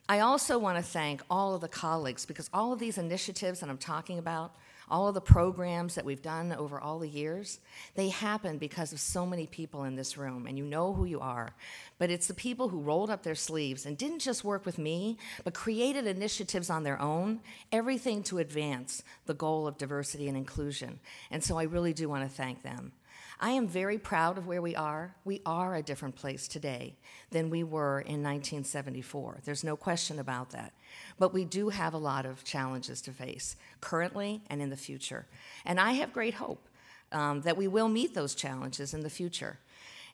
I also want to thank all of the colleagues, because all of these initiatives that I'm talking about, all of the programs that we've done over all the years, they happen because of so many people in this room, and you know who you are. But it's the people who rolled up their sleeves and didn't just work with me, but created initiatives on their own, everything to advance the goal of diversity and inclusion. And so I really do want to thank them. I am very proud of where we are. We are a different place today than we were in 1974. There's no question about that. But we do have a lot of challenges to face currently and in the future. And I have great hope that we will meet those challenges in the future.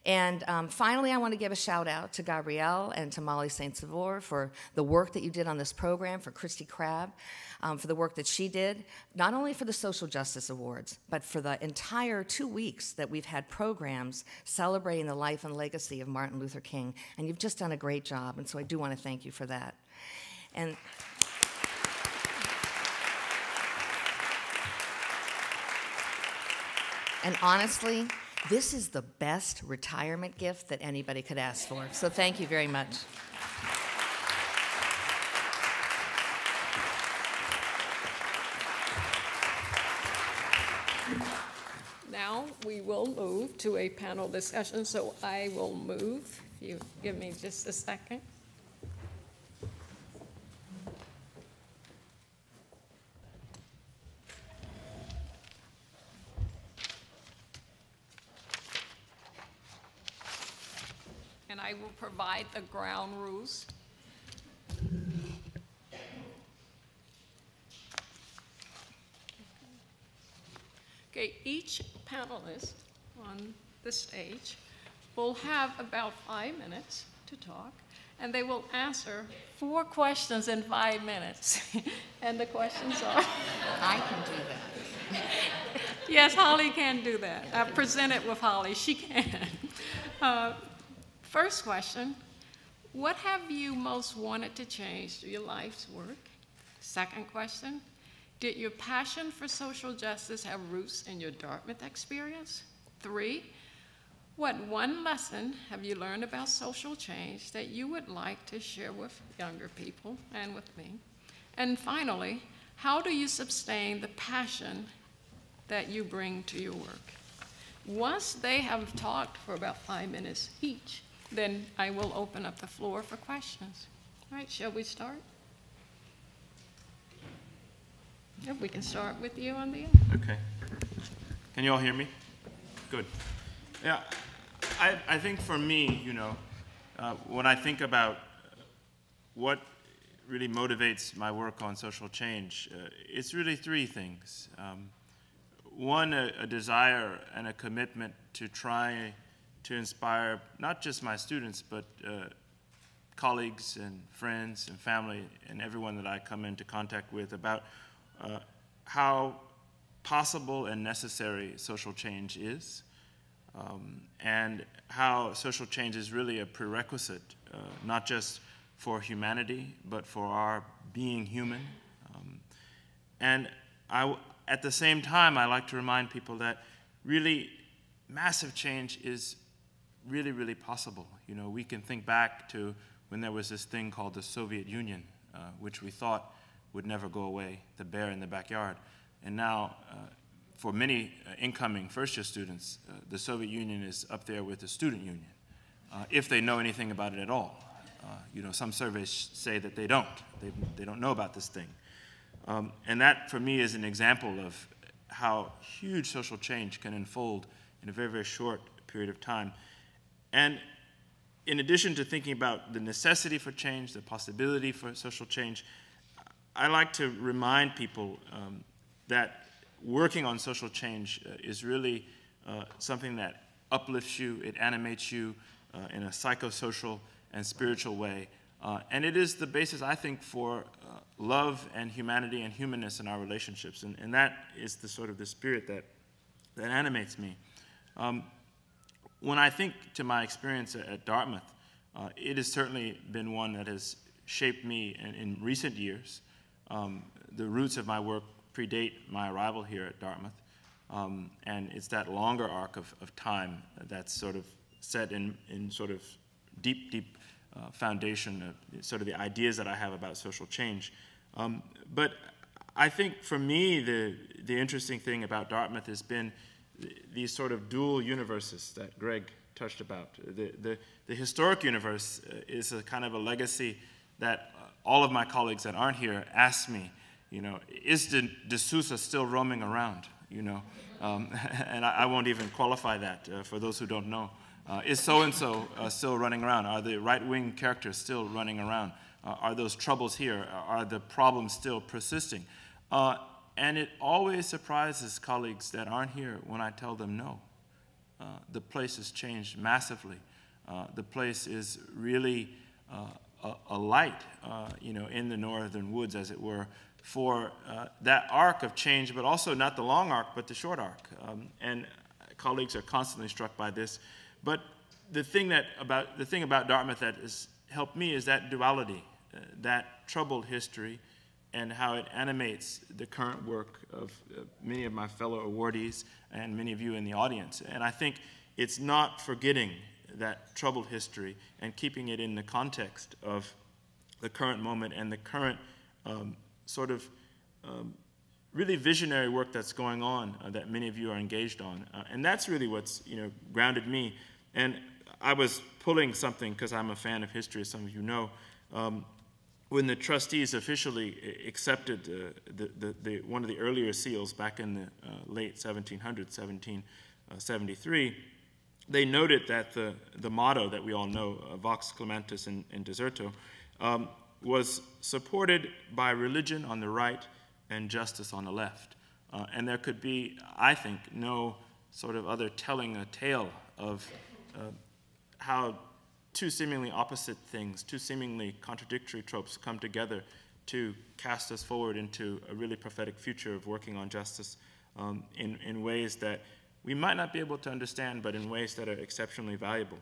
And finally, I want to give a shout out to Gabrielle and to Molly St. Savor for the work that you did on this program, for Christy Crabb, for the work that she did, not only for the Social Justice Awards, but for the entire 2 weeks that we've had programs celebrating the life and legacy of Martin Luther King. And you've just done a great job, and so I do want to thank you for that. And honestly, this is the best retirement gift that anybody could ask for. So thank you very much. Now we will move to a panel discussion, so I will move. If you give me just a second. I will provide the ground rules. Okay, each panelist on the stage will have about 5 minutes to talk, and they will answer 4 questions in 5 minutes. And the questions are... I can do that. Yes, Holly can do that. I presented with Holly, she can. First question, what have you most wanted to change through your life's work? Second question, did your passion for social justice have roots in your Dartmouth experience? 3, what one lesson have you learned about social change that you would like to share with younger people and with me? And finally, how do you sustain the passion that you bring to your work? Once they have talked for about 5 minutes each, then I will open up the floor for questions. All right, shall we start? Yep, we can start with you on the end. Okay. Can you all hear me? Good. Yeah, I think for me, you know, when I think about what really motivates my work on social change, it's really 3 things. One, a desire and a commitment to try to inspire not just my students, but colleagues and friends and family and everyone that I come into contact with about how possible and necessary social change is, and how social change is really a prerequisite, not just for humanity, but for our being human. And at the same time, I like to remind people that really massive change is really, really possible. You know, we can think back to when there was this thing called the Soviet Union, which we thought would never go away, the bear in the backyard. And now, for many incoming first-year students, the Soviet Union is up there with the student union, if they know anything about it at all. You know, some surveys say that they don't. They don't know about this thing. And that, for me, is an example of how huge social change can unfold in a very, very short period of time. And in addition to thinking about the necessity for change, the possibility for social change, I like to remind people that working on social change is really something that uplifts you, it animates you in a psychosocial and spiritual way. And it is the basis, I think, for love and humanity and humanness in our relationships. And that is the sort of the spirit that animates me. When I think to my experience at Dartmouth, it has certainly been one that has shaped me in recent years. The roots of my work predate my arrival here at Dartmouth. And it's that longer arc of time that's sort of set in sort of deep foundation of sort of the ideas that I have about social change. But I think for me, the interesting thing about Dartmouth has been these sort of dual universes that Greg touched about. The historic universe is a kind of a legacy that all of my colleagues that aren't here ask me, you know, is de Sousa still roaming around, you know? And I won't even qualify that for those who don't know. Is so-and-so still running around? Are the right-wing characters still running around? Are those troubles here? Are the problems still persisting? And it always surprises colleagues that aren't here when I tell them no. The place has changed massively. The place is really a light, you know, in the northern woods, as it were, for that arc of change, but also not the long arc, but the short arc. And colleagues are constantly struck by this. But the thing about Dartmouth that has helped me is that duality, that troubled history, and how it animates the current work of many of my fellow awardees and many of you in the audience. And I think it's not forgetting that troubled history and keeping it in the context of the current moment and the current sort of really visionary work that's going on that many of you are engaged on. And that's really what's, you know, grounded me. And I was pulling something, because I'm a fan of history, as some of you know, when the trustees officially accepted one of the earlier seals back in the late 1700s, 1773, they noted that the motto that we all know, Vox Clementis in Deserto, was supported by religion on the right and justice on the left. And there could be, I think, no sort of other telling a tale of how two seemingly opposite things, two seemingly contradictory tropes come together to cast us forward into a really prophetic future of working on justice in ways that we might not be able to understand, but in ways that are exceptionally valuable.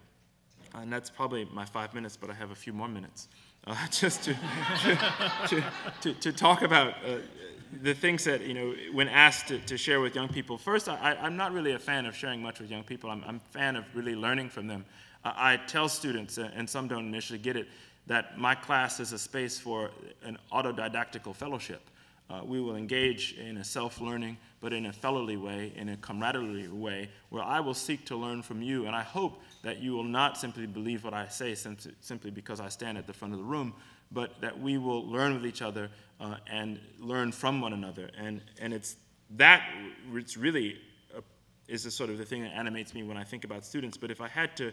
And that's probably my 5 minutes, but I have a few more minutes just to talk about the things that, you know, when asked to share with young people. First, I'm not really a fan of sharing much with young people. I'm a fan of really learning from them. I tell students, and some don't initially get it, that my class is a space for an autodidactical fellowship. We will engage in a self-learning, but in a fellowly way, in a camaraderie way, where I will seek to learn from you, and I hope that you will not simply believe what I say simply because I stand at the front of the room, but that we will learn with each other and learn from one another. And it's really is the sort of the thing that animates me when I think about students. But if I had to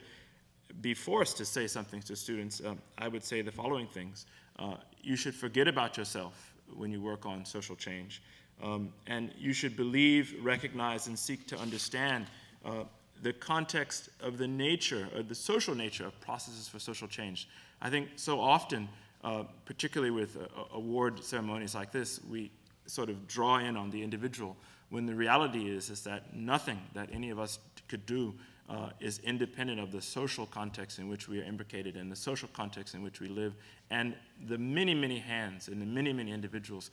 be forced to say something to students, I would say the following things. You should forget about yourself when you work on social change. And you should believe, recognize, and seek to understand the context of the nature, or the social nature of processes for social change. I think so often, particularly with award ceremonies like this, we sort of draw in on the individual, when the reality is that nothing that any of us could do is independent of the social context in which we are imbricated and the social context in which we live, and the many, many hands and the many, many individuals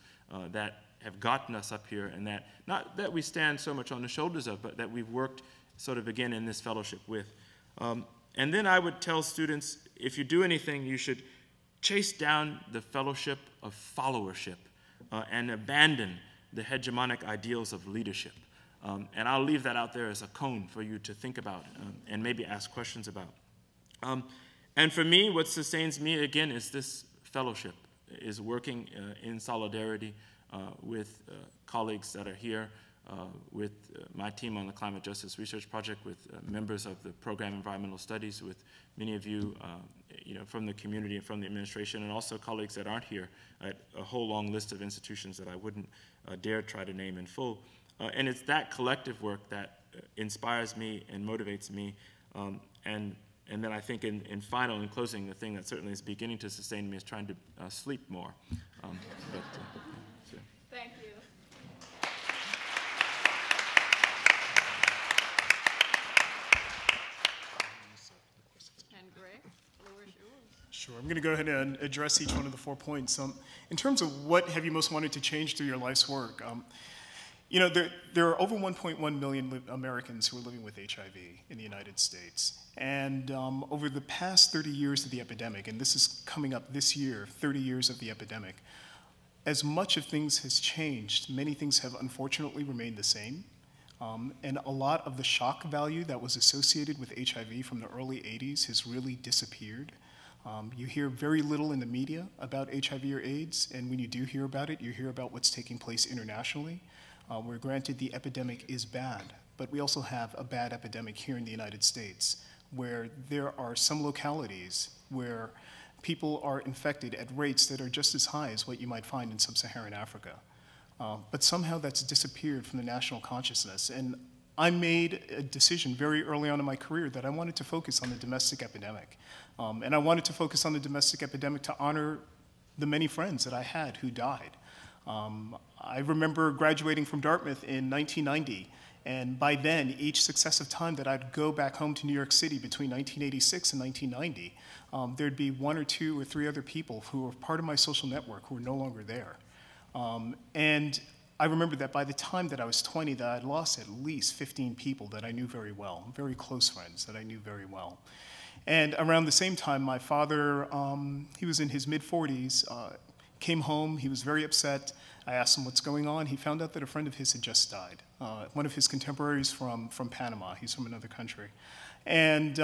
that have gotten us up here, and that, not that we stand so much on the shoulders of, but that we've worked sort of again in this fellowship with. And then I would tell students, if you do anything, you should chase down the fellowship of followership and abandon the hegemonic ideals of leadership. And I'll leave that out there as a cone for you to think about and maybe ask questions about. And for me, what sustains me, again, is this fellowship, is working in solidarity with colleagues that are here, with my team on the Climate Justice Research Project, with members of the program Environmental Studies, with many of you, from the community and from the administration, and also colleagues that aren't here at a whole long list of institutions that I wouldn't dare try to name in full. And it's that collective work that inspires me and motivates me. And then I think in closing, the thing that certainly is beginning to sustain me is trying to sleep more. Thank you. And Greg, the floor is yours. Sure, I'm going to go ahead and address each one of the 4 points. In terms of what have you most wanted to change through your life's work, there are over 1.1 million Americans who are living with HIV in the United States. And over the past 30 years of the epidemic, and this is coming up this year, 30 years of the epidemic, as much of things has changed, many things have unfortunately remained the same. And a lot of the shock value that was associated with HIV from the early 80s has really disappeared. You hear very little in the media about HIV or AIDS, and when you do hear about it, you hear about what's taking place internationally. Where granted the epidemic is bad, but we also have a bad epidemic here in the United States, where there are some localities where people are infected at rates that are just as high as what you might find in sub-Saharan Africa. But somehow that's disappeared from the national consciousness. And I made a decision very early on in my career that I wanted to focus on the domestic epidemic. And I wanted to focus on the domestic epidemic to honor the many friends that I had who died. I remember graduating from Dartmouth in 1990, and by then, each successive time that I'd go back home to New York City between 1986 and 1990, there'd be 1 or 2 or 3 other people who were part of my social network who were no longer there. And I remember that by the time that I was 20, that I'd lost at least 15 people that I knew very well, very close friends that I knew very well. And around the same time, my father, he was in his mid-40s, came home, he was very upset. I asked him what's going on. He found out that a friend of his had just died, one of his contemporaries from Panama. He's from another country. And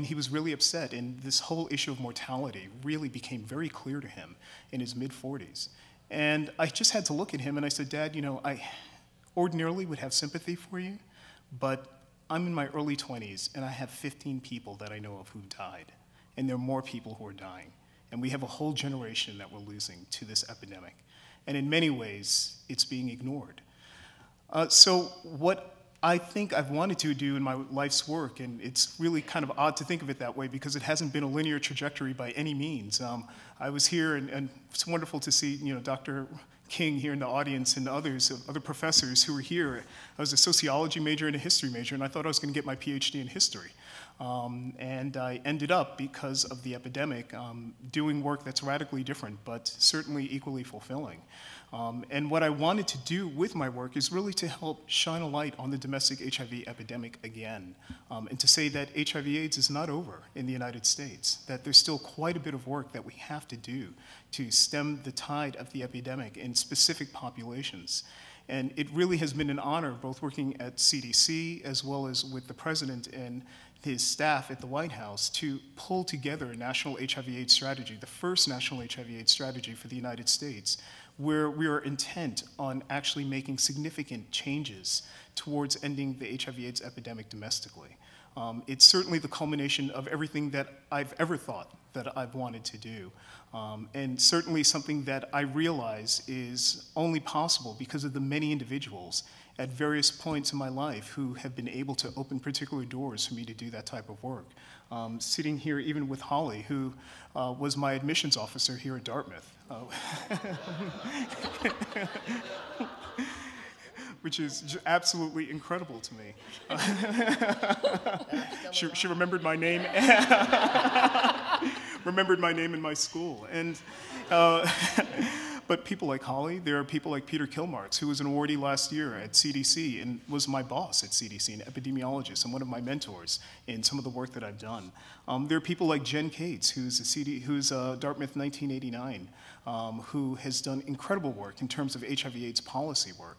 he was really upset, and this whole issue of mortality really became very clear to him in his mid-40s. And I just had to look at him and I said, Dad, I ordinarily would have sympathy for you, but I'm in my early 20s and I have 15 people that I know of who died, and there are more people who are dying. And we have a whole generation that we're losing to this epidemic. And in many ways, it's being ignored. So what I think I've wanted to do in my life's work, and it's really kind of odd to think of it that way because it hasn't been a linear trajectory by any means. I was here, and it's wonderful to see Dr. King here in the audience and others, other professors who were here. I was a sociology major and a history major, and I thought I was going to get my PhD in history. And I ended up, because of the epidemic, doing work that's radically different, but certainly equally fulfilling. And what I wanted to do with my work is really to help shine a light on the domestic HIV epidemic again, and to say that HIV/AIDS is not over in the United States, that there's still quite a bit of work that we have to do to stem the tide of the epidemic in specific populations. And it really has been an honor, both working at CDC as well as with the president and his staff at the White House, to pull together a national HIV/AIDS strategy, the first national HIV/AIDS strategy for the United States, where we are intent on actually making significant changes towards ending the HIV/AIDS epidemic domestically. It's certainly the culmination of everything that I've ever thought that I've wanted to do. And certainly something that I realize is only possible because of the many individuals at various points in my life who have been able to open particular doors for me to do that type of work. Sitting here even with Holly, who was my admissions officer here at Dartmouth. which is absolutely incredible to me. She remembered my name, remembered my name in my school. And, but people like Holly, there are people like Peter Kilmarks, who was an awardee last year at CDC and was my boss at CDC, an epidemiologist and one of my mentors in some of the work that I've done. There are people like Jen Cates, who's Dartmouth 1989, who has done incredible work in terms of HIV/AIDS policy work,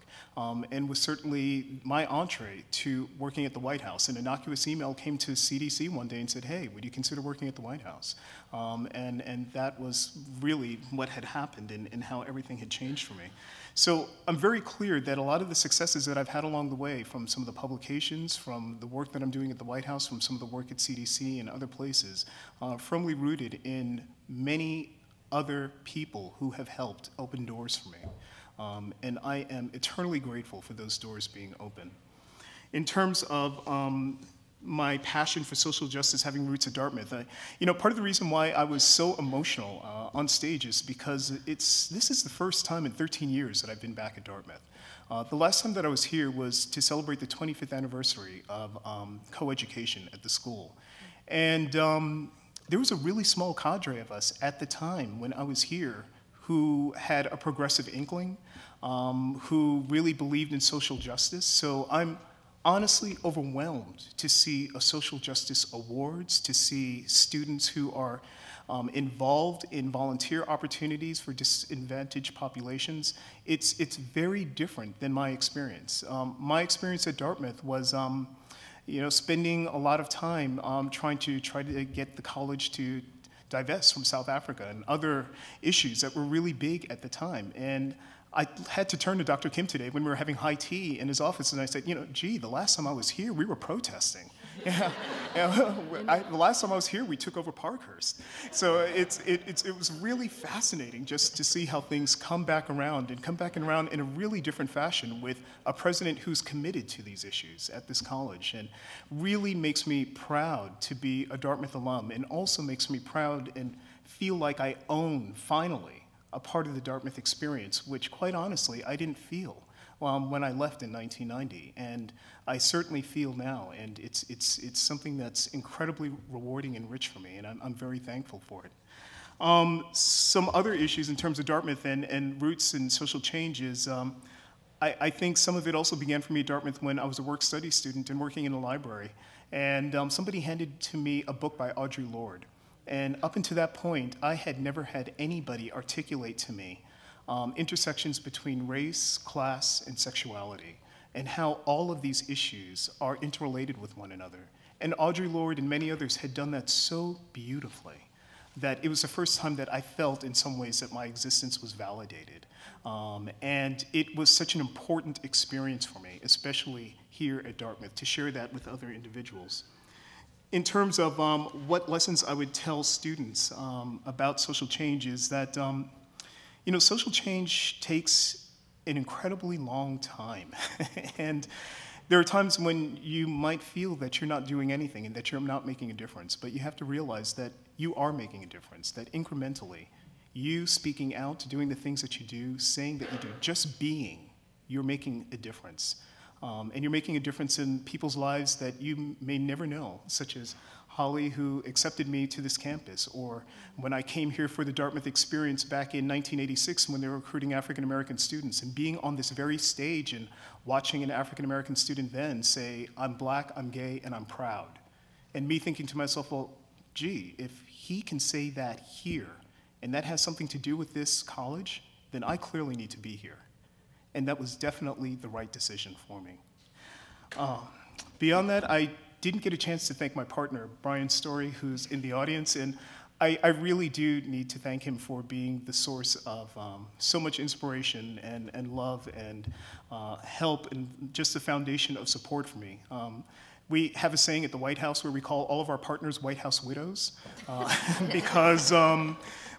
and was certainly my entree to working at the White House. An innocuous email came to CDC one day and said, hey, would you consider working at the White House? And that was really what had happened and how everything had changed for me. So I'm very clear that a lot of the successes that I've had along the way, from some of the publications, from the work that I'm doing at the White House, from some of the work at CDC and other places, are firmly rooted in many other people who have helped open doors for me. And I am eternally grateful for those doors being open. In terms of my passion for social justice having roots at Dartmouth, part of the reason why I was so emotional on stage is because this is the first time in 13 years that I've been back at Dartmouth. The last time that I was here was to celebrate the 25th anniversary of coeducation at the school. And there was a really small cadre of us at the time when I was here who had a progressive inkling, who really believed in social justice. So I'm honestly overwhelmed to see a social justice awards, to see students who are involved in volunteer opportunities for disadvantaged populations. It's very different than my experience. My experience at Dartmouth was spending a lot of time trying to get the college to divest from South Africa and other issues that were really big at the time. And I had to turn to Dr. Kim today when we were having high tea in his office, and I said, gee, the last time I was here, we were protesting. The last time I was here, we took over Parkhurst. So it was really fascinating just to see how things come back around in a really different fashion with a president who's committed to these issues at this college, and really makes me proud to be a Dartmouth alum, and also makes me proud and feel like I own, finally, a part of the Dartmouth experience, which quite honestly, I didn't feel when I left in 1990, and I certainly feel now, and it's something that's incredibly rewarding and rich for me, and I'm very thankful for it. Some other issues in terms of Dartmouth and roots and social change is, I think some of it also began for me at Dartmouth when I was a work-study student and working in a library, and somebody handed to me a book by Audre Lorde. And up until that point, I had never had anybody articulate to me intersections between race, class, and sexuality, and how all of these issues are interrelated with one another. And Audre Lorde and many others had done that so beautifully that it was the first time that I felt in some ways that my existence was validated. And it was such an important experience for me, especially here at Dartmouth, to share that with other individuals. In terms of what lessons I would tell students about social change is that, social change takes an incredibly long time. And there are times when you might feel that you're not doing anything and that you're not making a difference, but you have to realize that you are making a difference, that incrementally, you speaking out, doing the things that you do, saying that you do, just being, you're making a difference. And you're making a difference in people's lives that you may never know, such as Holly, who accepted me to this campus, or when I came here for the Dartmouth experience back in 1986 when they were recruiting African-American students, and being on this very stage and watching an African-American student then say, I'm black, I'm gay, and I'm proud. And me thinking to myself, well, gee, if he can say that here, and that has something to do with this college, then I clearly need to be here. And that was definitely the right decision for me. Beyond that, I didn't get a chance to thank my partner, Bryan Story, who's in the audience, and I really do need to thank him for being the source of so much inspiration and love and help, and just the foundation of support for me. We have a saying at the White House where we call all of our partners White House widows, because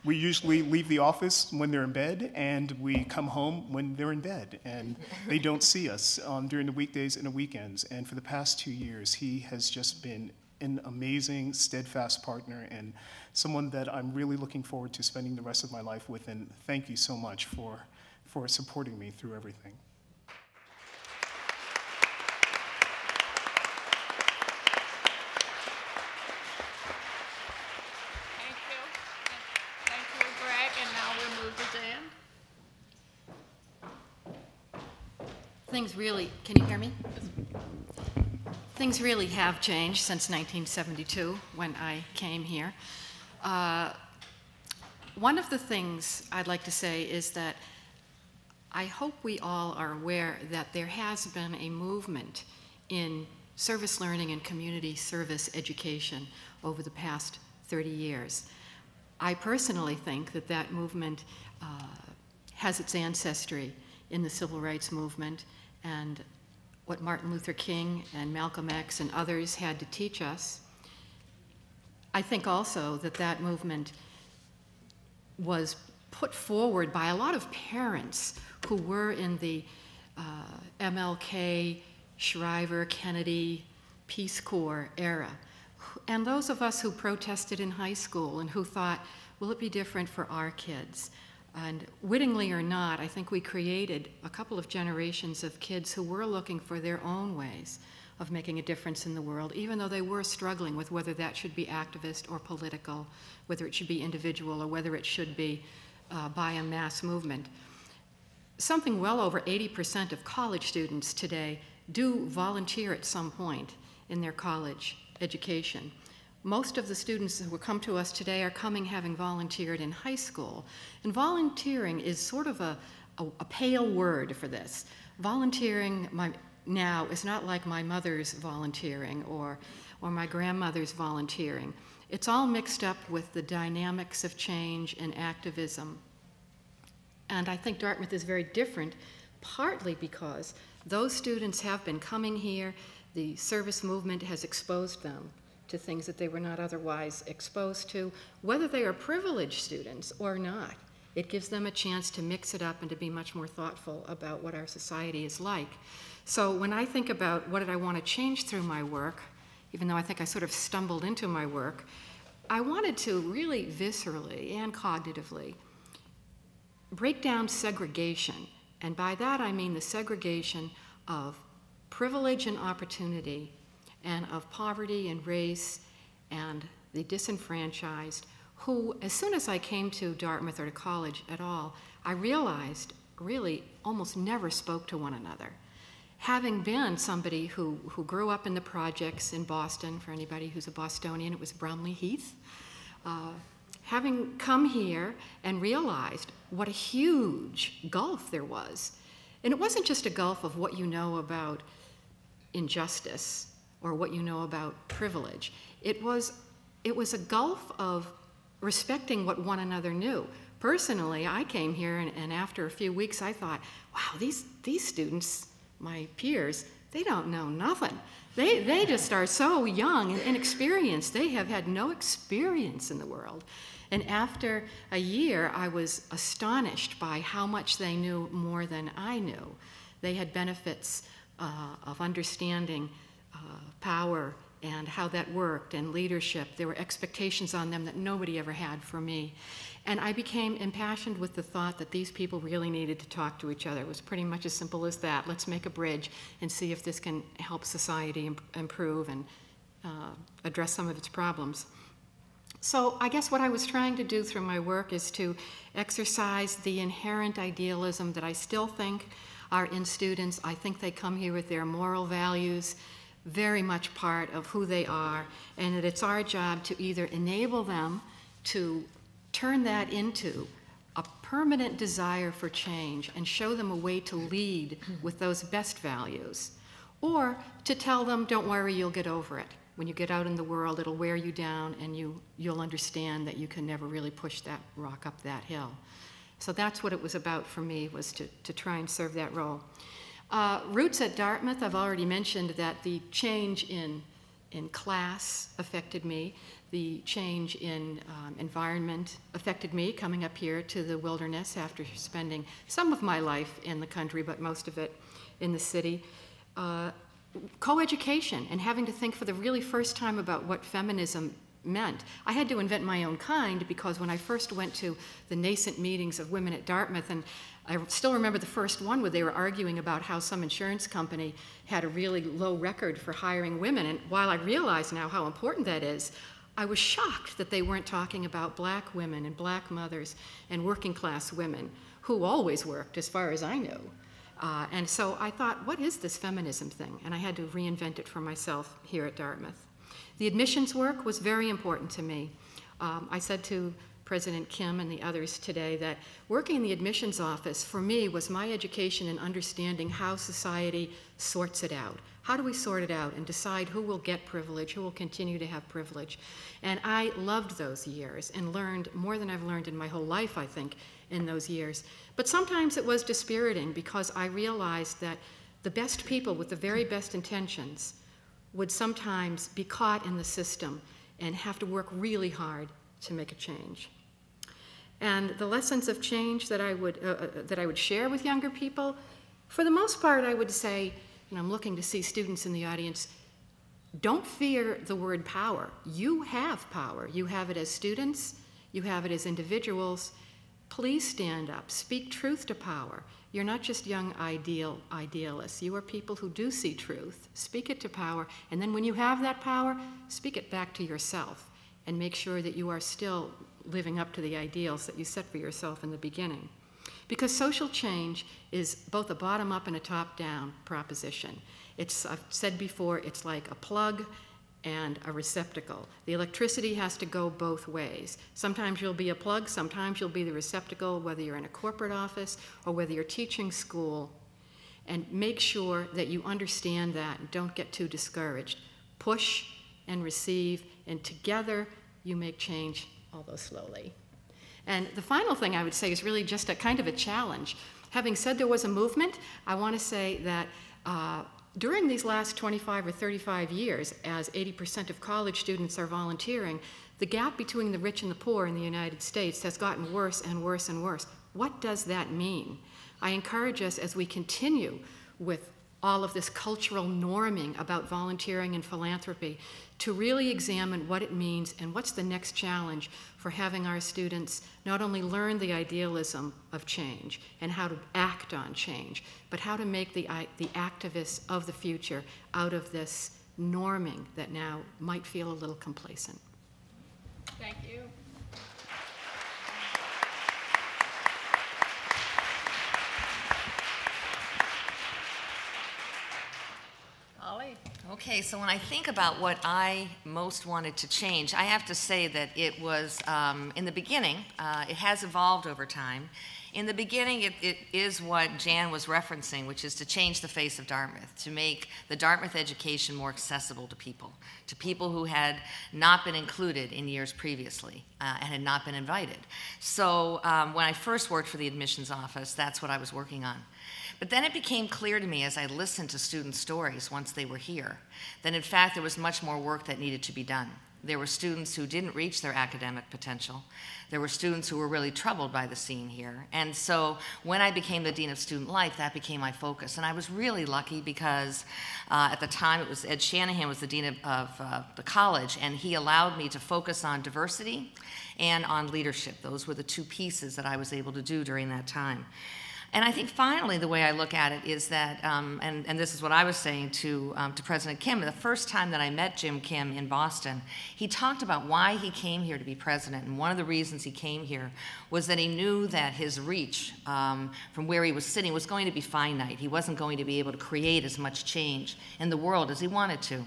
we usually leave the office when they're in bed, and we come home when they're in bed, and they don't see us during the weekdays and the weekends. And for the past 2 years, he has just been an amazing, steadfast partner, and someone that I'm really looking forward to spending the rest of my life with. And thank you so much for supporting me through everything. things really, can you hear me? Things really have changed since 1972 when I came here. One of the things I'd like to say is that I hope we all are aware that there has been a movement in service learning and community service education over the past 30 years. I personally think that that movement has its ancestry in the civil rights movement and what Martin Luther King and Malcolm X and others had to teach us. I think also that that movement was put forward by a lot of parents who were in the MLK, Shriver, Kennedy, Peace Corps era. And those of us who protested in high school and who thought, will it be different for our kids? And wittingly or not, I think we created a couple of generations of kids who were looking for their own ways of making a difference in the world, even though they were struggling with whether that should be activist or political, whether it should be individual or whether it should be by a mass movement. Something well over 80% of college students today do volunteer at some point in their college education. Most of the students who come to us today are coming having volunteered in high school. And volunteering is sort of a pale word for this. Volunteering now is not like my mother's volunteering or my grandmother's volunteering. It's all mixed up with the dynamics of change and activism. And I think Dartmouth is very different, partly because those students have been coming here. The service movement has exposed them to things that they were not otherwise exposed to, whether they are privileged students or not. It gives them a chance to mix it up and to be much more thoughtful about what our society is like. So when I think about what did I want to change through my work, even though I think I sort of stumbled into my work, I wanted to really viscerally and cognitively break down segregation. And by that I mean the segregation of privilege and opportunity, and of poverty and race and the disenfranchised, who, as soon as I came to Dartmouth or to college at all, I realized really almost never spoke to one another. Having been somebody who grew up in the projects in Boston, for anybody who's a Bostonian, it was Bromley Heath, having come here and realized what a huge gulf there was. And it wasn't just a gulf of what you know about injustice or what you know about privilege. It was a gulf of respecting what one another knew. Personally, I came here and after a few weeks I thought, wow, these students, my peers, they don't know nothing. They just are so young and inexperienced. They have had no experience in the world. And after a year, I was astonished by how much they knew more than I knew. They had benefits of understanding power and how that worked and leadership. There were expectations on them that nobody ever had for me. And I became impassioned with the thought that these people really needed to talk to each other. It was pretty much as simple as that. Let's make a bridge and see if this can help society improve and address some of its problems. So I guess what I was trying to do through my work is to exercise the inherent idealism that I still think are in students. I think they come here with their moral values, very much part of who they are, and that it's our job to either enable them to turn that into a permanent desire for change and show them a way to lead with those best values, or to tell them, don't worry, you'll get over it. When you get out in the world, it'll wear you down and you'll understand that you can never really push that rock up that hill. So that's what it was about for me, was to try and serve that role. Roots at Dartmouth, I've already mentioned that the change in class affected me. The change in environment affected me, coming up here to the wilderness after spending some of my life in the country, but most of it in the city. Co-education and having to think for the really first time about what feminism meant. I had to invent my own kind because when I first went to the nascent meetings of women at Dartmouth, and I still remember the first one where they were arguing about how some insurance company had a really low record for hiring women, and while I realize now how important that is, I was shocked that they weren't talking about black women and black mothers and working class women who always worked as far as I knew. And so I thought, what is this feminism thing? And I had to reinvent it for myself here at Dartmouth. The admissions work was very important to me. I said to President Kim and the others today that working in the admissions office for me was my education in understanding how society sorts it out. How do we sort it out and decide who will get privilege, who will continue to have privilege? And I loved those years and learned more than I've learned in my whole life, I think, in those years. But sometimes it was dispiriting because I realized that the best people with the very best intentions would sometimes be caught in the system and have to work really hard to make a change. And the lessons of change that I would share with younger people, for the most part, I would say, and I'm looking to see students in the audience, don't fear the word power. You have power. You have it as students. You have it as individuals. Please stand up. Speak truth to power. You're not just young idealists. You are people who do see truth. Speak it to power. And then when you have that power, speak it back to yourself and make sure that you are still living up to the ideals that you set for yourself in the beginning. Because social change is both a bottom-up and a top-down proposition. I've said before, it's like a plug and a receptacle. The electricity has to go both ways. Sometimes you'll be a plug, sometimes you'll be the receptacle, whether you're in a corporate office or whether you're teaching school. And make sure that you understand that and don't get too discouraged. Push and receive, and together you make change, although slowly. And the final thing I would say is really just a kind of a challenge. Having said there was a movement, I want to say that during these last 25 or 35 years, as 80% of college students are volunteering, the gap between the rich and the poor in the United States has gotten worse and worse and worse. What does that mean? I encourage us as we continue with all of this cultural norming about volunteering and philanthropy to really examine what it means and what's the next challenge for having our students not only learn the idealism of change and how to act on change, but how to make the activists of the future out of this norming that now might feel a little complacent. Thank you. Okay, so when I think about what I most wanted to change, I have to say that it was, in the beginning, it has evolved over time. In the beginning, it is what Jan was referencing, which is to change the face of Dartmouth, to make the Dartmouth education more accessible to people who had not been included in years previously and had not been invited. So when I first worked for the admissions office, that's what I was working on. But then it became clear to me as I listened to student stories once they were here, that in fact there was much more work that needed to be done. There were students who didn't reach their academic potential. There were students who were really troubled by the scene here. And so when I became the Dean of Student Life, that became my focus. And I was really lucky because at the time it was Ed Shanahan was the Dean of the college, and he allowed me to focus on diversity and on leadership. Those were the two pieces that I was able to do during that time. And I think finally the way I look at it is that, and this is what I was saying to President Kim, the first time that I met Jim Kim in Boston, he talked about why he came here to be president. And one of the reasons he came here was that he knew that his reach from where he was sitting was going to be finite. He wasn't going to be able to create as much change in the world as he wanted to.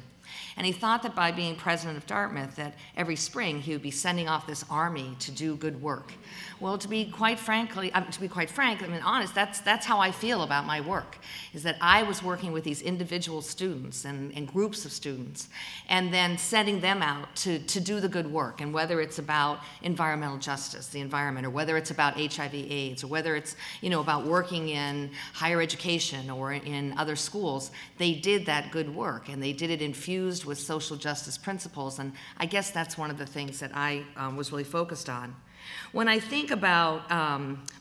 And he thought that by being president of Dartmouth, that every spring he would be sending off this army to do good work. Well, to be quite frank, honest, that's how I feel about my work, is that I was working with these individual students and groups of students, and then sending them out to do the good work. And whether it's about environmental justice, the environment, or whether it's about HIV/AIDS, or whether it's about working in higher education or in other schools, they did that good work, and they did it infused with social justice principles. And I guess that's one of the things that I was really focused on. When I think about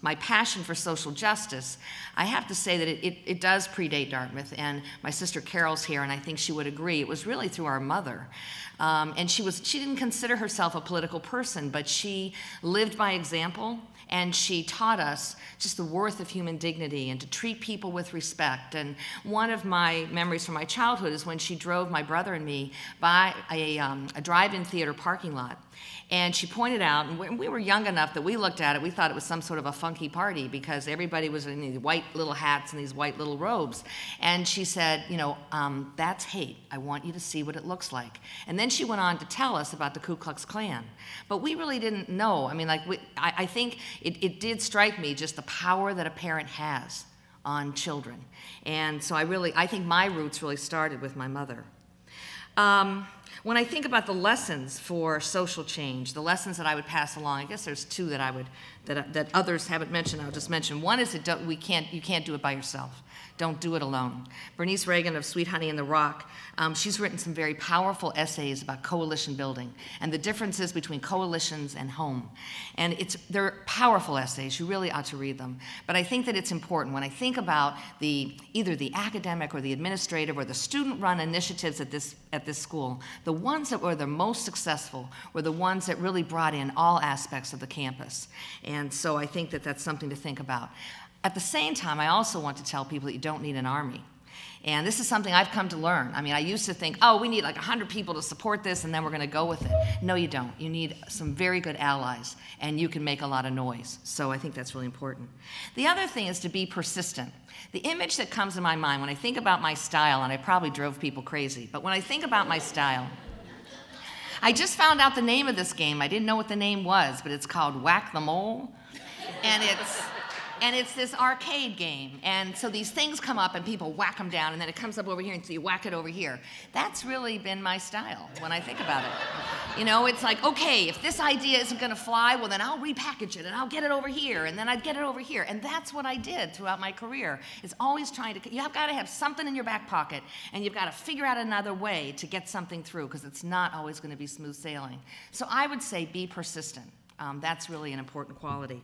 my passion for social justice, I have to say that it does predate Dartmouth, and my sister Carol's here, and I think she would agree. It was really through our mother. And she didn't consider herself a political person, but she lived by example, and she taught us just the worth of human dignity and to treat people with respect. And one of my memories from my childhood is when she drove my brother and me by a drive-in theater parking lot. And she pointed out, and we were young enough that we looked at it, we thought it was some sort of a funky party because everybody was in these white little hats and these white little robes. And she said, you know, that's hate. I want you to see what it looks like. And then she went on to tell us about the Ku Klux Klan. But we really didn't know. I mean, like, I think it did strike me just the power that a parent has on children. And so I think my roots really started with my mother. When I think about the lessons for social change, the lessons that I would pass along, I guess there's two that others haven't mentioned. I'll just mention. One is that you can't do it by yourself. Don't do it alone. Bernice Reagan of Sweet Honey in the Rock, she's written some very powerful essays about coalition building and the differences between coalitions and home. And they're powerful essays. You really ought to read them. But I think that it's important when I think about either the academic or the administrative or the student-run initiatives at this school, the ones that were the most successful were the ones that really brought in all aspects of the campus. And so I think that that's something to think about. At the same time, I also want to tell people that you don't need an army. And this is something I've come to learn. I mean, I used to think, oh, we need like 100 people to support this, and then we're going to go with it. No, you don't. You need some very good allies, and you can make a lot of noise. So I think that's really important. The other thing is to be persistent. The image that comes to my mind when I think about my style, and I probably drove people crazy, but when I think about my style, I just found out the name of this game. I didn't know what the name was, but it's called Whack the Mole, and it's this arcade game. And so these things come up and people whack them down, and then it comes up over here and so you whack it over here. That's really been my style when I think about it. You know, it's like, okay, if this idea isn't gonna fly, well then I'll repackage it and I'll get it over here, and then I'd get it over here. And that's what I did throughout my career, is always trying to, you've gotta have something in your back pocket, and you've gotta figure out another way to get something through, because it's not always gonna be smooth sailing. So I would say be persistent. That's really an important quality.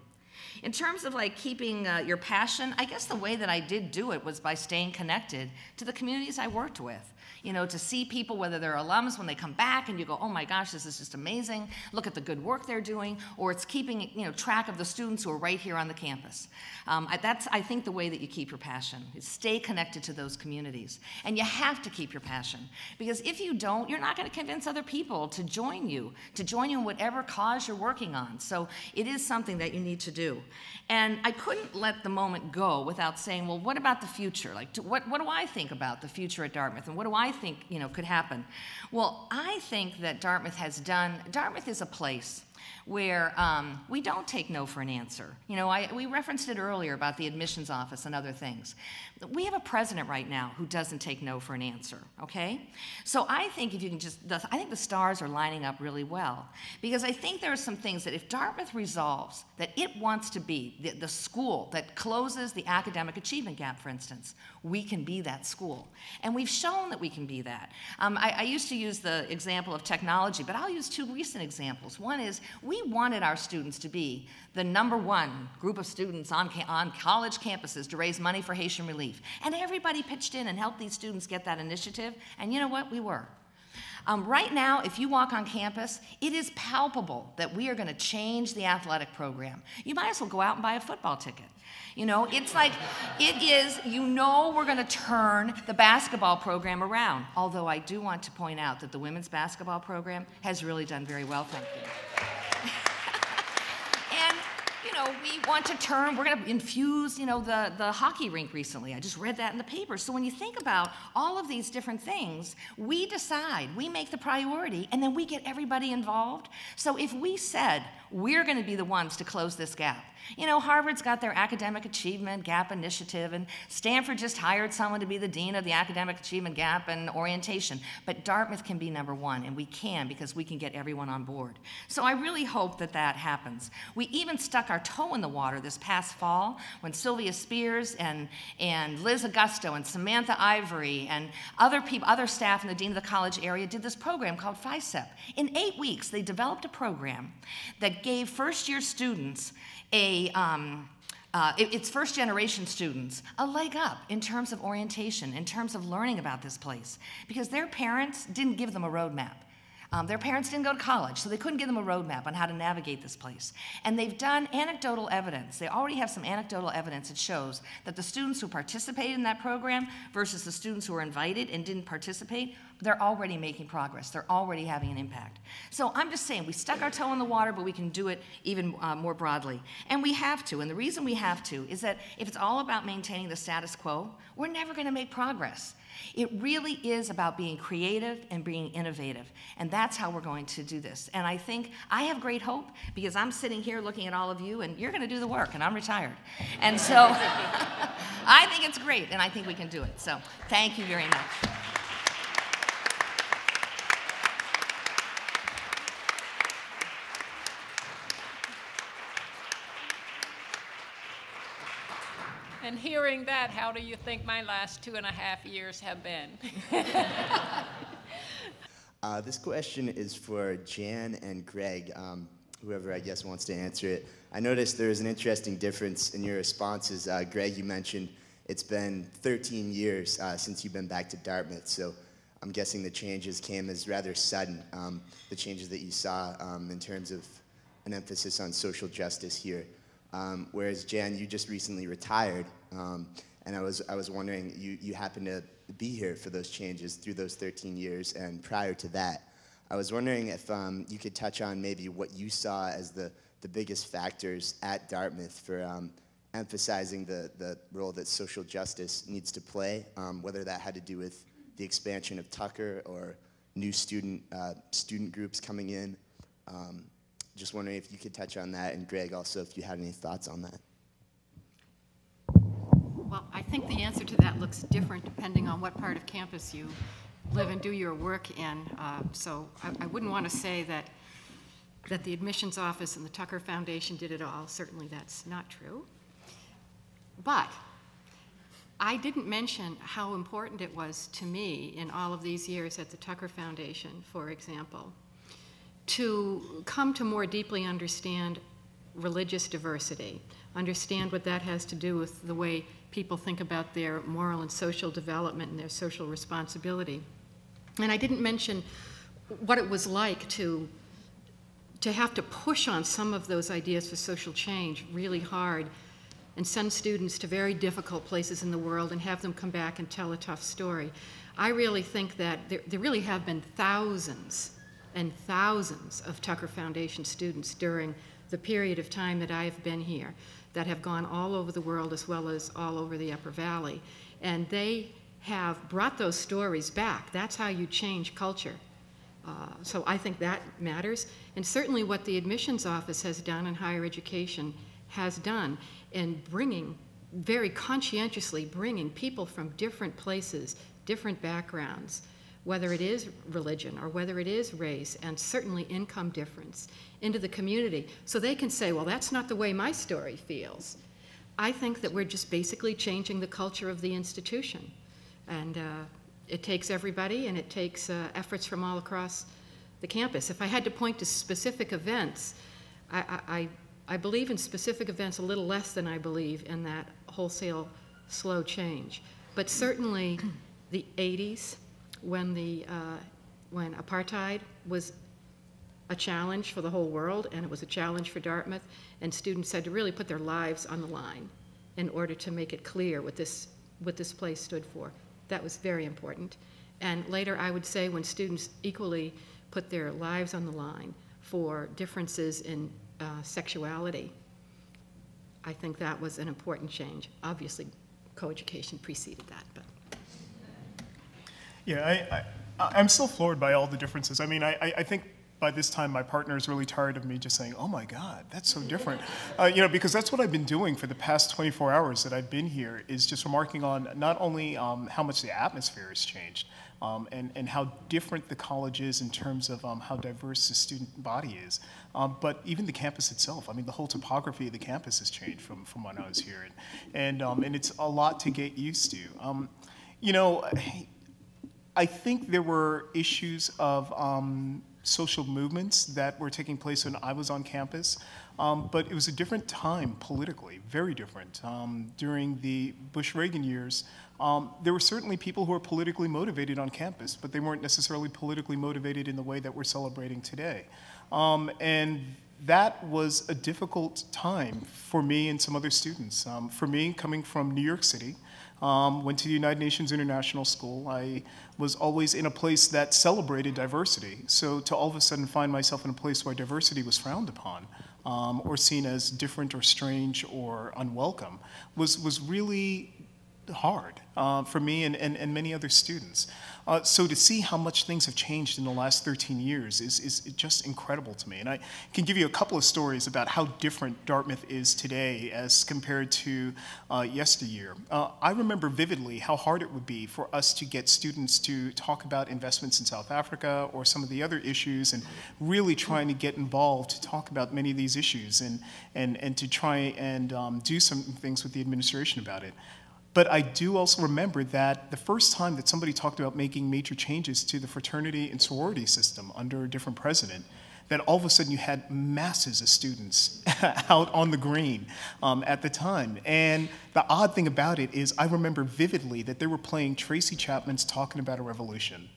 In terms of like keeping your passion, I guess the way that I did do it was by staying connected to the communities I worked with. You know, to see people, whether they're alums, when they come back and you go, oh my gosh, this is just amazing, look at the good work they're doing, or it's keeping, you know, track of the students who are right here on the campus. That's, I think, the way that you keep your passion, is stay connected to those communities. And you have to keep your passion, because if you don't, you're not going to convince other people to join you in whatever cause you're working on. So it is something that you need to do. And I couldn't let the moment go without saying, well, what about the future? Like, what do I think about the future at Dartmouth, and what do I think, you know, could happen? Well, I think that Dartmouth is a place where we don't take no for an answer. You know, we referenced it earlier about the admissions office and other things. We have a president right now who doesn't take no for an answer, okay? So I think if you can I think the stars are lining up really well, because I think there are some things that if Dartmouth resolves that it wants to be the school that closes the academic achievement gap, for instance, we can be that school. And we've shown that we can be that. I used to use the example of technology, but I'll use two recent examples. One is, we wanted our students to be the #1 group of students on college campuses to raise money for Haitian relief. And everybody pitched in and helped these students get that initiative. And you know what? We were. Right now, if you walk on campus, it is palpable that we are going to change the athletic program. You might as well go out and buy a football ticket. You know, it's like, it is, you know, we're going to turn the basketball program around. Although I do want to point out that the women's basketball program has really done very well, thank you. And, you know, we're going to infuse, you know, the hockey rink recently. I just read that in the paper. So when you think about all of these different things, we decide, we make the priority, and then we get everybody involved. So if we said, we're going to be the ones to close this gap. You know, Harvard's got their Academic Achievement Gap Initiative, and Stanford just hired someone to be the dean of the Academic Achievement Gap and Orientation. But Dartmouth can be #1, and we can, because we can get everyone on board. So I really hope that that happens. We even stuck our toe in the water this past fall when Sylvia Spears and Liz Augusto and Samantha Ivory and other staff in the dean of the college area did this program called FICEP. In 8 weeks, they developed a program that gave first-year students its first-generation students a leg up in terms of orientation, in terms of learning about this place, because their parents didn't give them a roadmap. Their parents didn't go to college, so they couldn't give them a roadmap on how to navigate this place. And they've done anecdotal evidence. They already have some anecdotal evidence that shows that the students who participated in that program versus the students who were invited and didn't participate, they're already making progress. They're already having an impact. So I'm just saying, we stuck our toe in the water, but we can do it even more broadly. And we have to, and the reason we have to is that if it's all about maintaining the status quo, we're never going to make progress. It really is about being creative and being innovative, and that's how we're going to do this. And I think I have great hope because I'm sitting here looking at all of you, and you're going to do the work, and I'm retired. And so I think it's great, and I think we can do it. So thank you very much. And hearing that, how do you think my last 2.5 years have been? This question is for Jan and Greg, whoever I guess wants to answer it. I noticed there was an interesting difference in your responses. Greg, you mentioned it's been 13 years since you've been back to Dartmouth, so I'm guessing the changes came as rather sudden, the changes that you saw in terms of an emphasis on social justice here. Whereas Jan, you just recently retired, and I was wondering, you happened to be here for those changes through those 13 years, and prior to that, I was wondering if you could touch on maybe what you saw as the biggest factors at Dartmouth for emphasizing the role that social justice needs to play, whether that had to do with the expansion of Tucker or new student groups coming in. Just wondering if you could touch on that, and Greg, also, if you had any thoughts on that. Well, I think the answer to that looks different depending on what part of campus you live and do your work in. So I wouldn't want to say that the admissions office and the Tucker Foundation did it all. Certainly that's not true. But I didn't mention how important it was to me in all of these years at the Tucker Foundation, for example, to come to more deeply understand religious diversity, understand what that has to do with the way people think about their moral and social development and their social responsibility. And I didn't mention what it was like to have to push on some of those ideas for social change really hard and send students to very difficult places in the world and have them come back and tell a tough story. I really think that there really have been thousands and thousands of Tucker Foundation students during the period of time that I've been here that have gone all over the world as well as all over the Upper Valley. And they have brought those stories back. That's how you change culture. So I think that matters. And certainly what the admissions office has done in higher education has done in bringing, very conscientiously bringing people from different places, different backgrounds, whether it is religion or whether it is race, and certainly income difference, into the community, so they can say, well, that's not the way my story feels. I think that we're just basically changing the culture of the institution. And it takes everybody, and it takes efforts from all across the campus. If I had to point to specific events, I believe in specific events a little less than I believe in that wholesale slow change. But certainly the 80s, when apartheid was a challenge for the whole world, and it was a challenge for Dartmouth, and students had to really put their lives on the line in order to make it clear what this place stood for. That was very important. And later, I would say, when students equally put their lives on the line for differences in sexuality, I think that was an important change. Obviously, coeducation preceded that, but. Yeah, I'm still floored by all the differences. I mean, I think by this time my partner is really tired of me just saying, oh my God, that's so different. Because that's what I've been doing for the past 24 hours that I've been here, is just remarking on not only how much the atmosphere has changed, and how different the college is in terms of how diverse the student body is, but even the campus itself. I mean, the whole topography of the campus has changed from when I was here, and it's a lot to get used to. I think there were issues of social movements that were taking place when I was on campus, but it was a different time politically, very different. During the Bush-Reagan years, there were certainly people who were politically motivated on campus, but they weren't necessarily politically motivated in the way that we're celebrating today. And that was a difficult time for me and some other students. For me, coming from New York City, went to the United Nations International School. I was always in a place that celebrated diversity. So to all of a sudden find myself in a place where diversity was frowned upon, or seen as different or strange or unwelcome, was really hard for me and many other students. So to see how much things have changed in the last 13 years is just incredible to me. And I can give you a couple of stories about how different Dartmouth is today as compared to yesteryear. I remember vividly how hard it would be for us to get students to talk about investments in South Africa or some of the other issues, and really trying to get involved to talk about many of these issues and to try and do some things with the administration about it. But I do also remember that the first time that somebody talked about making major changes to the fraternity and sorority system under a different president, that all of a sudden you had masses of students out on the green at the time. And the odd thing about it is I remember vividly that they were playing Tracy Chapman's Talking About a Revolution.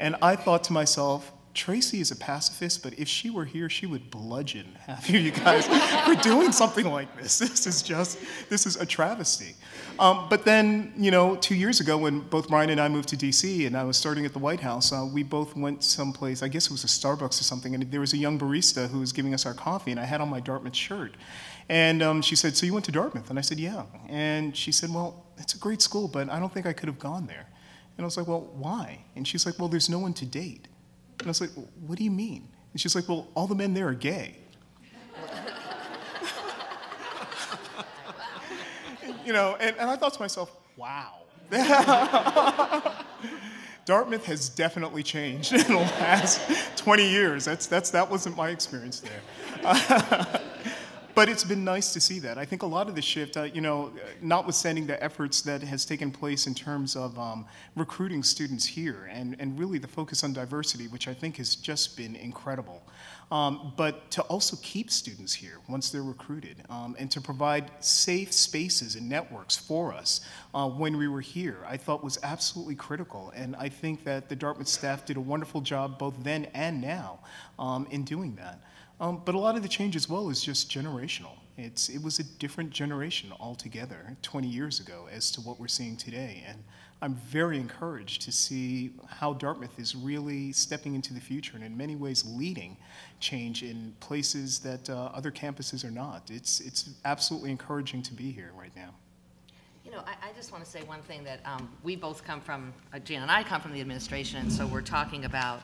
And I thought to myself, Tracy is a pacifist, but if she were here, she would bludgeon half of you guys for doing something like this. This is a travesty. But then, 2 years ago when both Bryan and I moved to DC and I was starting at the White House, we both went someplace, I guess it was a Starbucks or something, and there was a young barista who was giving us our coffee, and I had on my Dartmouth shirt. And she said, "So you went to Dartmouth?" And I said, "Yeah." And she said, "Well, it's a great school, but I don't think I could have gone there." And I was like, "Well, why?" And she's like, "Well, there's no one to date." And I was like, "What do you mean?" And she's like, "Well, all the men there are gay." And I thought to myself, wow. Dartmouth has definitely changed in the last 20 years. That wasn't my experience there. But it's been nice to see that. I think a lot of the shift, notwithstanding the efforts that has taken place in terms of recruiting students here and really the focus on diversity, which I think has just been incredible. But to also keep students here once they're recruited and to provide safe spaces and networks for us when we were here, I thought was absolutely critical. And I think that the Dartmouth staff did a wonderful job both then and now in doing that. But a lot of the change as well is just generational. It was a different generation altogether 20 years ago as to what we're seeing today. And I'm very encouraged to see how Dartmouth is really stepping into the future and in many ways leading change in places that other campuses are not. It's absolutely encouraging to be here right now. I just want to say one thing that we both come from, Jan and I come from the administration, and so we're talking about,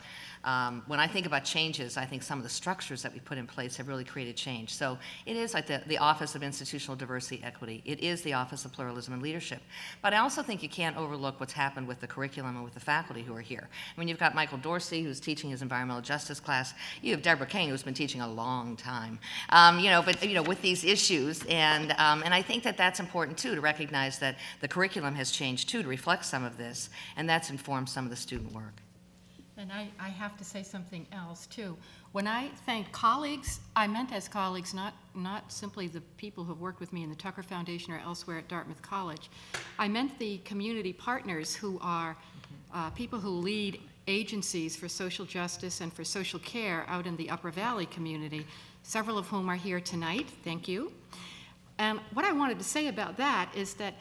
when I think about changes, I think some of the structures that we put in place have really created change. So it is like the Office of Institutional Diversity Equity. It is the Office of Pluralism and Leadership. But I also think you can't overlook what's happened with the curriculum and with the faculty who are here. I mean, you've got Michael Dorsey, who's teaching his environmental justice class. You have Deborah King, who's been teaching a long time. With these issues, and I think that that's important too, to recognize that the curriculum has changed too to reflect some of this, and that's informed some of the student work. And I have to say something else too. When I thank colleagues, I meant as colleagues, not simply the people who have worked with me in the Tucker Foundation or elsewhere at Dartmouth College. I meant the community partners who are people who lead agencies for social justice and for social care out in the Upper Valley community, several of whom are here tonight. Thank you. And what I wanted to say about that is that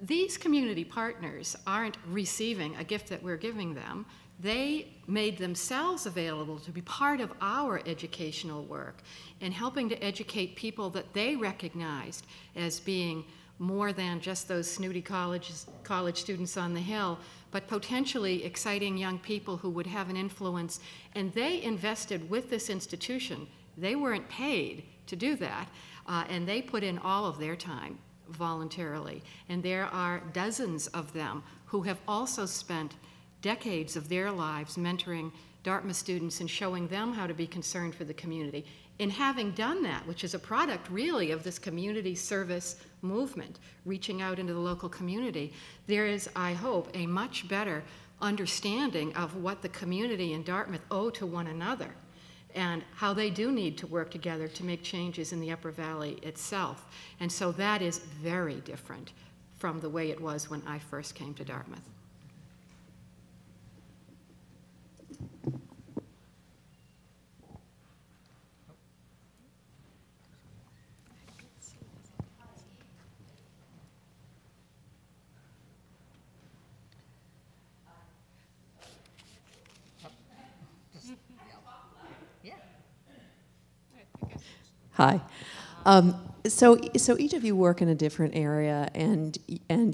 these community partners aren't receiving a gift that we're giving them. They made themselves available to be part of our educational work and helping to educate people that they recognized as being more than just those snooty college students on the Hill, but potentially exciting young people who would have an influence. And they invested with this institution. They weren't paid to do that, and they put in all of their time voluntarily. And there are dozens of them who have also spent decades of their lives mentoring Dartmouth students and showing them how to be concerned for the community. In having done that, which is a product really of this community service movement, reaching out into the local community, there is, I hope, a much better understanding of what the community in Dartmouth owe to one another and how they do need to work together to make changes in the Upper Valley itself. And so that is very different from the way it was when I first came to Dartmouth. Hi. So each of you work in a different area, and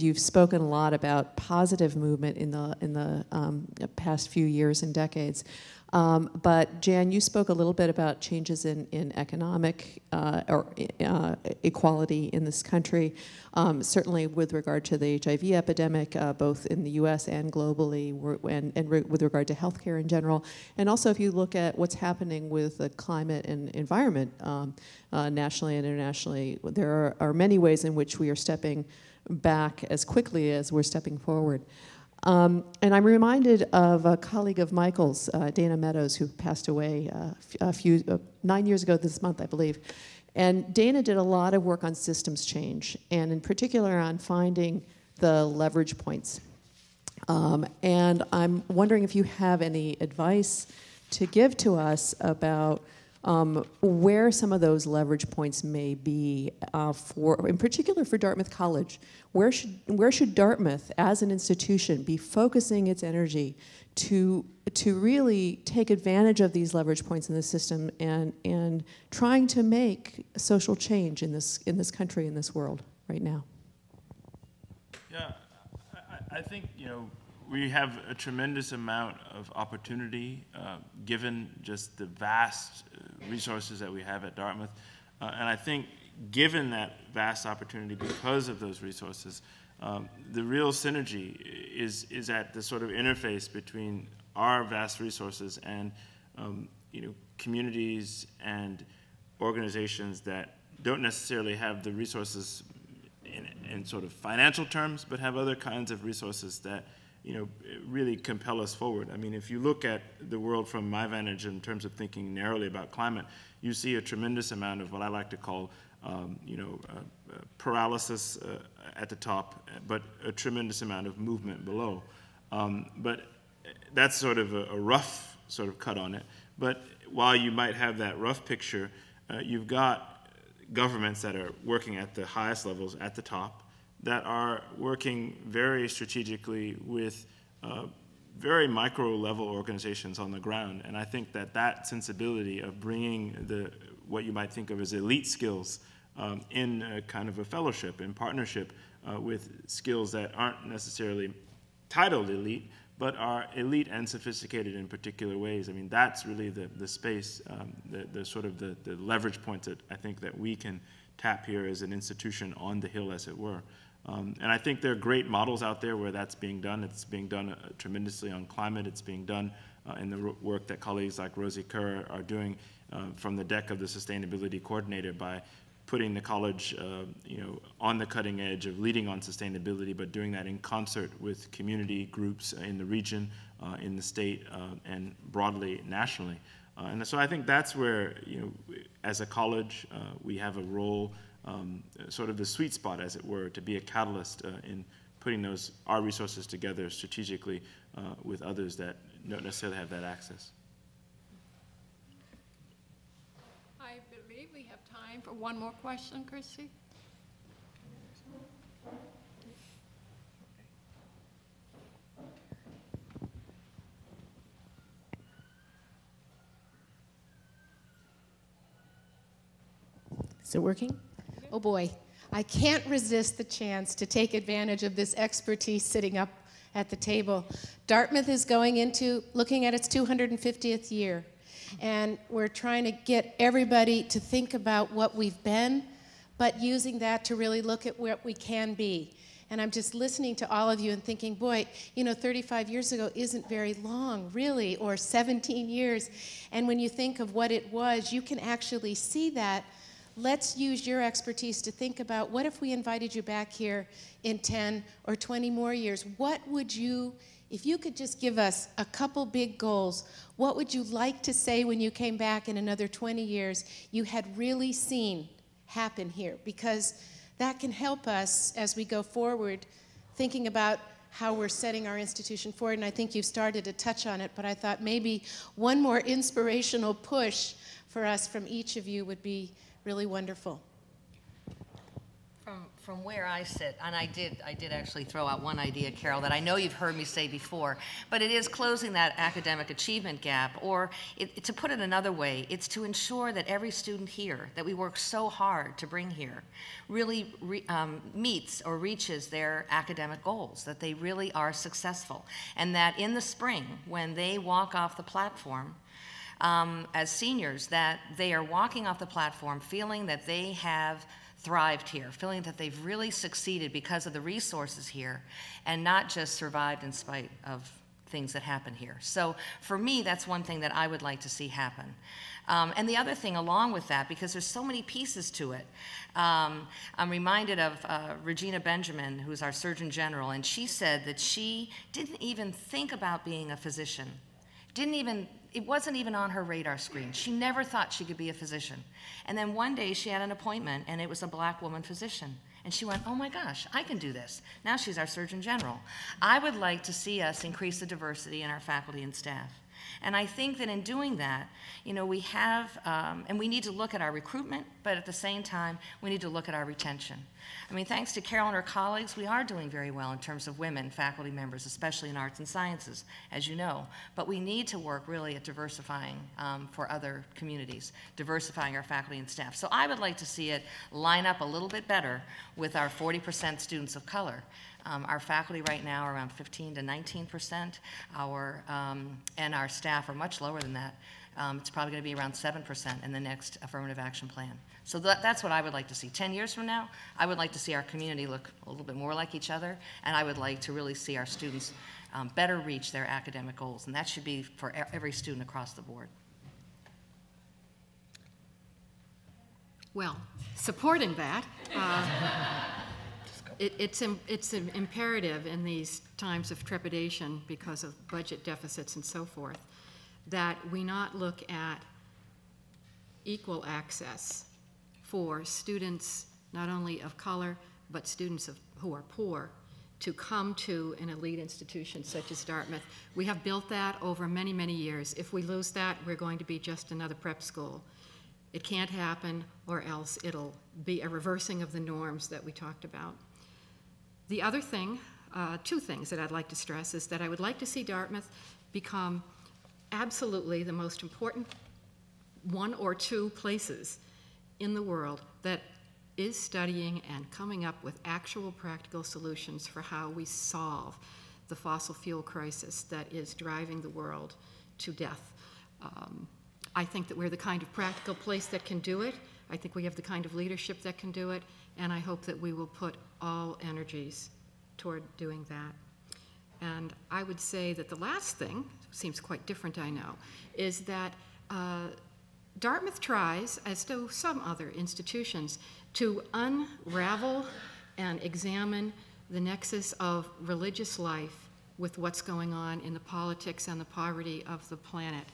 you've spoken a lot about positive movement in the past few years and decades. But Jan, you spoke a little bit about changes in economic equality in this country, certainly with regard to the HIV epidemic, both in the U.S. and globally, and with regard to healthcare in general. And also, if you look at what's happening with the climate and environment nationally and internationally, there are many ways in which we are stepping back as quickly as we're stepping forward. And I'm reminded of a colleague of Michael's, Dana Meadows, who passed away 9 years ago this month, I believe. And Dana did a lot of work on systems change, and in particular on finding the leverage points. And I'm wondering if you have any advice to give to us about where some of those leverage points may be, in particular for Dartmouth College. Where should Dartmouth, as an institution, be focusing its energy to really take advantage of these leverage points in the system and trying to make social change in this country, in this world right now? Yeah, I think we have a tremendous amount of opportunity given just the vast resources that we have at Dartmouth. And I think given that vast opportunity because of those resources, the real synergy is at the sort of interface between our vast resources and communities and organizations that don't necessarily have the resources in sort of financial terms, but have other kinds of resources that really compel us forward. I mean, if you look at the world from my vantage in terms of thinking narrowly about climate, you see a tremendous amount of what I like to call, paralysis at the top, but a tremendous amount of movement below. But that's sort of a rough sort of cut on it. But while you might have that rough picture, you've got governments that are working at the highest levels at the top, that are working very strategically with very micro-level organizations on the ground. And I think that sensibility of bringing what you might think of as elite skills in a kind of a fellowship, in partnership with skills that aren't necessarily titled elite, but are elite and sophisticated in particular ways. I mean, that's really the space, the sort of the leverage point that I think that we can tap here as an institution on the Hill, as it were. And I think there are great models out there where that's being done. It's being done tremendously on climate. It's being done in the work that colleagues like Rosie Kerr are doing from the deck of the Sustainability Coordinator by putting the college on the cutting edge of leading on sustainability, but doing that in concert with community groups in the region, in the state, and broadly nationally. And so I think that's where, as a college, we have a role, sort of the sweet spot, as it were, to be a catalyst in putting our resources together strategically with others that don't necessarily have that access. I believe we have time for one more question, Christy. Is it working? Oh boy, I can't resist the chance to take advantage of this expertise sitting up at the table. Dartmouth is looking at its 250th year, and we're trying to get everybody to think about what we've been, but using that to really look at what we can be. And I'm just listening to all of you and thinking, boy, 35 years ago isn't very long, really, or 17 years. And when you think of what it was, you can actually see that. Let's use your expertise to think about, what if we invited you back here in 10 or 20 more years? What would you if you could just give us a couple big goals, what would you like to say when you came back in another 20 years you had really seen happen here? Because that can help us as we go forward thinking about how we're setting our institution forward. And I think you've started to touch on it, but I thought maybe one more inspirational push for us from each of you would be really wonderful. From where I sit, and I did actually throw out one idea, Carol, that I know you've heard me say before, but it is closing that academic achievement gap, or to put it another way, it's to ensure that every student here, that we work so hard to bring here, really meets or reaches their academic goals, that they really are successful, and that in the spring, when they walk off the platform, as seniors, that they are walking off the platform feeling that they have thrived here, feeling that they've really succeeded because of the resources here and not just survived in spite of things that happen here. So for me, that's one thing that I would like to see happen. And the other thing along with that, because there's so many pieces to it, I'm reminded of Regina Benjamin, who's our Surgeon General, and she said that she didn't even think about being a physician. It wasn't even on her radar screen. She never thought she could be a physician. And then one day she had an appointment and it was a black woman physician. And she went, oh my gosh, I can do this. Now she's our Surgeon General. I would like to see us increase the diversity in our faculty and staff. And I think that in doing that, you know, we have, and we need to look at our recruitment, but at the same time, we need to look at our retention. I mean, thanks to Carol and her colleagues, we are doing very well in terms of women faculty members, especially in arts and sciences, as you know. But we need to work really at diversifying for other communities, diversifying our faculty and staff. So I would like to see it line up a little bit better with our 40% students of color. Our faculty right now are around 15 to 19%, and our staff are much lower than that. It's probably going to be around 7% in the next affirmative action plan. So that's what I would like to see. 10 years from now, I would like to see our community look a little bit more like each other, and I would like to really see our students better reach their academic goals, and that should be for every student across the board. Well, supporting that, it's imperative in these times of trepidation because of budget deficits and so forth that we not look at equal access for students not only of color but students who are poor to come to an elite institution such as Dartmouth. We have built that over many, many years. If we lose that, we're going to be just another prep school. It can't happen, or else it'll be a reversing of the norms that we talked about. The other thing, two things that I'd like to stress is that I would like to see Dartmouth become absolutely the most important one or two places in the world that is studying and coming up with actual practical solutions for how we solve the fossil fuel crisis that is driving the world to death. I think that we're the kind of practical place that can do it. I think we have the kind of leadership that can do it, and I hope that we will put all energies toward doing that. And I would say that the last thing, seems quite different I know, is that Dartmouth tries, as do some other institutions, to unravel and examine the nexus of religious life with what's going on in the politics and the poverty of the planet.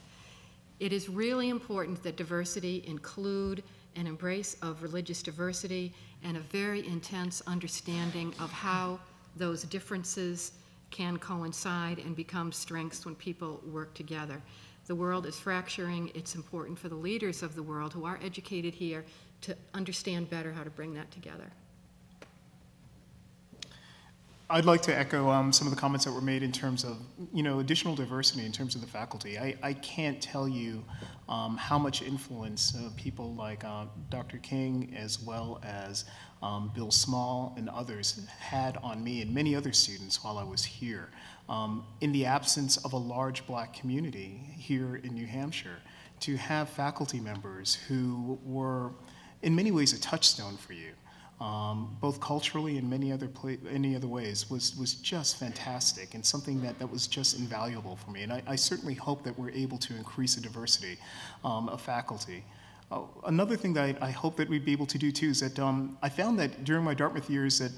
It is really important that diversity include an embrace of religious diversity and a very intense understanding of how those differences can coincide and become strengths when people work together. The world is fracturing. It's important for the leaders of the world who are educated here to understand better how to bring that together. I'd like to echo some of the comments that were made in terms of, additional diversity in terms of the faculty. I can't tell you how much influence people like Dr. King, as well as Bill Small and others, had on me and many other students while I was here. In the absence of a large black community here in New Hampshire, to have faculty members who were in many ways a touchstone for you, both culturally and many other ways, was just fantastic and something that was just invaluable for me. And I certainly hope that we're able to increase the diversity of faculty. Another thing that I hope that we'd be able to do too is that I found that during my Dartmouth years that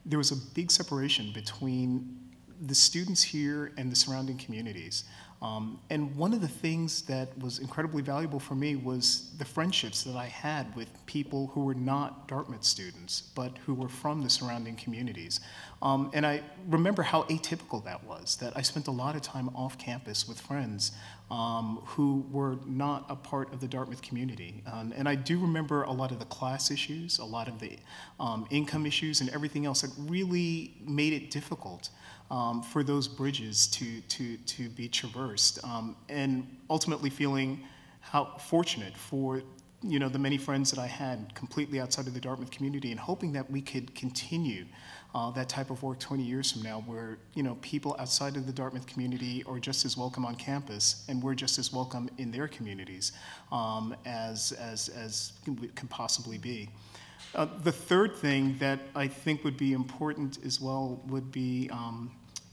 there was a big separation between the students here and the surrounding communities. And one of the things that was incredibly valuable for me was the friendships that I had with people who were not Dartmouth students, but who were from the surrounding communities. And I remember how atypical that was, that I spent a lot of time off campus with friends who were not a part of the Dartmouth community. And I do remember a lot of the class issues, a lot of the income issues, and everything else that really made it difficult for those bridges to be traversed, and ultimately feeling how fortunate for the many friends that I had completely outside of the Dartmouth community, and hoping that we could continue that type of work 20 years from now, where people outside of the Dartmouth community are just as welcome on campus, and we're just as welcome in their communities as can possibly be. The third thing that I think would be important as well would be,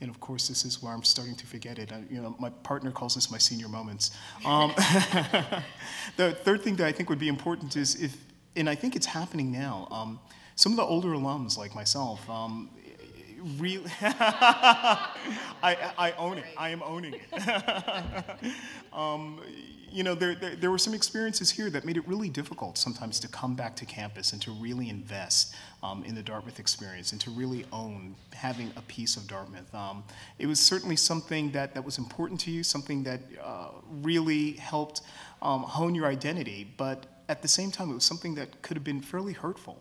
and of course this is where I'm starting to forget it, my partner calls this my senior moments. The third thing that I think would be important is and I think it's happening now, some of the older alums like myself, really, I own it, I am owning it. There were some experiences here that made it really difficult sometimes to come back to campus and to really invest in the Dartmouth experience and to really own having a piece of Dartmouth. It was certainly something that was important to you, something that really helped hone your identity, but at the same time, it was something that could have been fairly hurtful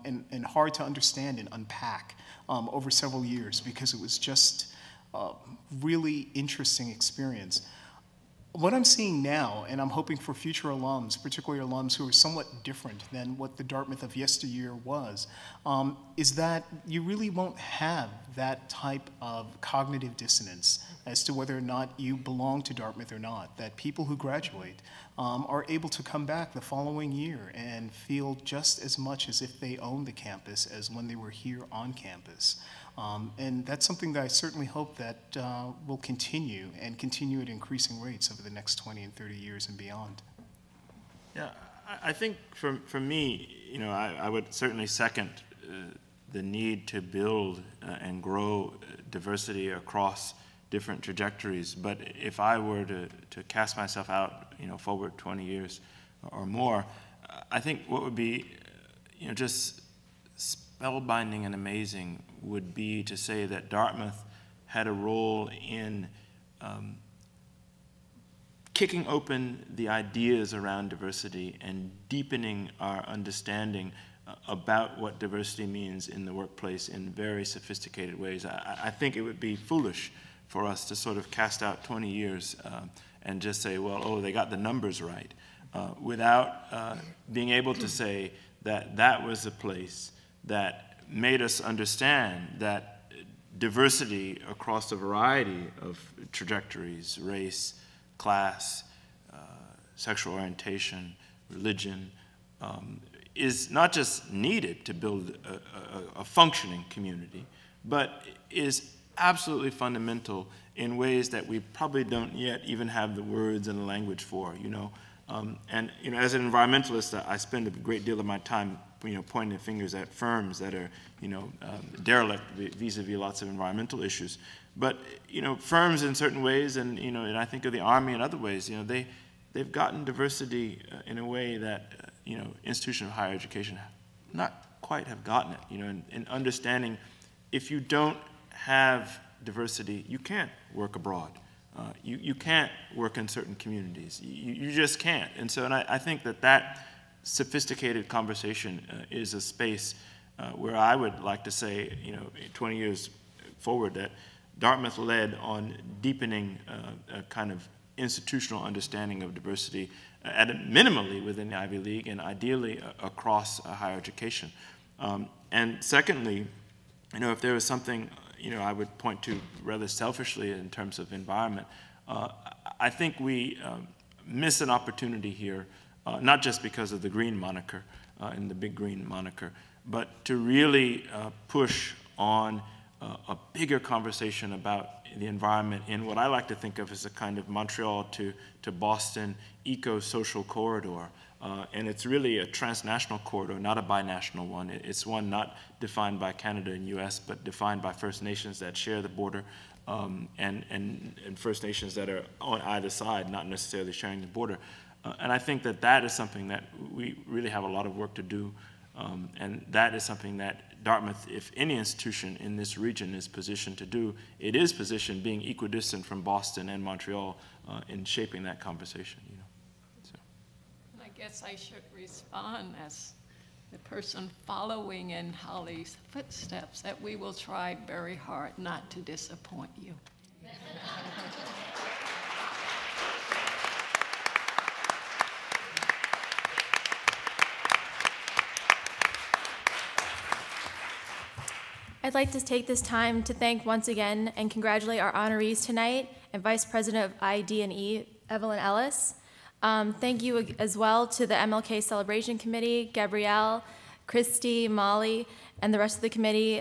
and hard to understand and unpack over several years, because it was just a really interesting experience. What I'm seeing now, and I'm hoping for future alums, particularly alums who are somewhat different than what the Dartmouth of yesteryear was, is that you really won't have that type of cognitive dissonance as to whether or not you belong to Dartmouth or not, that people who graduate are able to come back the following year and feel just as much as if they own the campus as when they were here on campus. And that's something that I certainly hope that will continue and continue at increasing rates over the next 20 and 30 years and beyond. Yeah, I think for me, I would certainly second the need to build and grow diversity across different trajectories. But if I were to cast myself out, forward 20 years or more, I think what would be, just spellbinding and amazing would be to say that Dartmouth had a role in kicking open the ideas around diversity and deepening our understanding about what diversity means in the workplace in very sophisticated ways. I think it would be foolish for us to sort of cast out 20 years and just say, well, oh, they got the numbers right, without being able to say that that was a place that made us understand that diversity across a variety of trajectories, race, class, sexual orientation, religion, is not just needed to build a functioning community, but is absolutely fundamental in ways that we probably don't yet even have the words and the language for, And as an environmentalist, I spend a great deal of my time pointing fingers at firms that are, derelict vis-a-vis lots of environmental issues. But, firms in certain ways, and, and I think of the Army in other ways, they've gotten diversity in a way that, institutions of higher education not quite have gotten it, in understanding if you don't have diversity, you can't work abroad. You can't work in certain communities. You just can't. And so, I think that sophisticated conversation is a space where I would like to say, 20 years forward, that Dartmouth led on deepening a kind of institutional understanding of diversity, at minimally within the Ivy League and ideally across higher education. And secondly, if there was something I would point to rather selfishly in terms of environment, I think we miss an opportunity here, not just because of the green moniker and the big green moniker, but to really push on a bigger conversation about the environment in what I like to think of as a kind of Montreal to Boston eco-social corridor. And it's really a transnational corridor, not a binational one. It's one not defined by Canada and US, but defined by First Nations that share the border and First Nations that are on either side, not necessarily sharing the border. And I think that that is something that we really have a lot of work to do, and that is something that Dartmouth, if any institution in this region is positioned to do, it is positioned being equidistant from Boston and Montreal in shaping that conversation. You know. So. I guess I should respond as the person following in Holly's footsteps, that we will try very hard not to disappoint you. I'd like to take this time to thank once again and congratulate our honorees tonight and Vice President of ID&E, Evelyn Ellis. Thank you as well to the MLK Celebration Committee, Gabrielle, Christy, Molly, and the rest of the committee,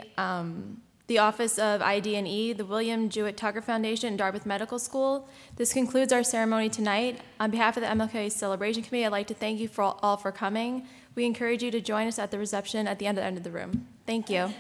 the Office of ID&E, the William Jewett Tucker Foundation, and Dartmouth Medical School. This concludes our ceremony tonight. On behalf of the MLK Celebration Committee, I'd like to thank you all for coming. We encourage you to join us at the reception at the end of the room. Thank you.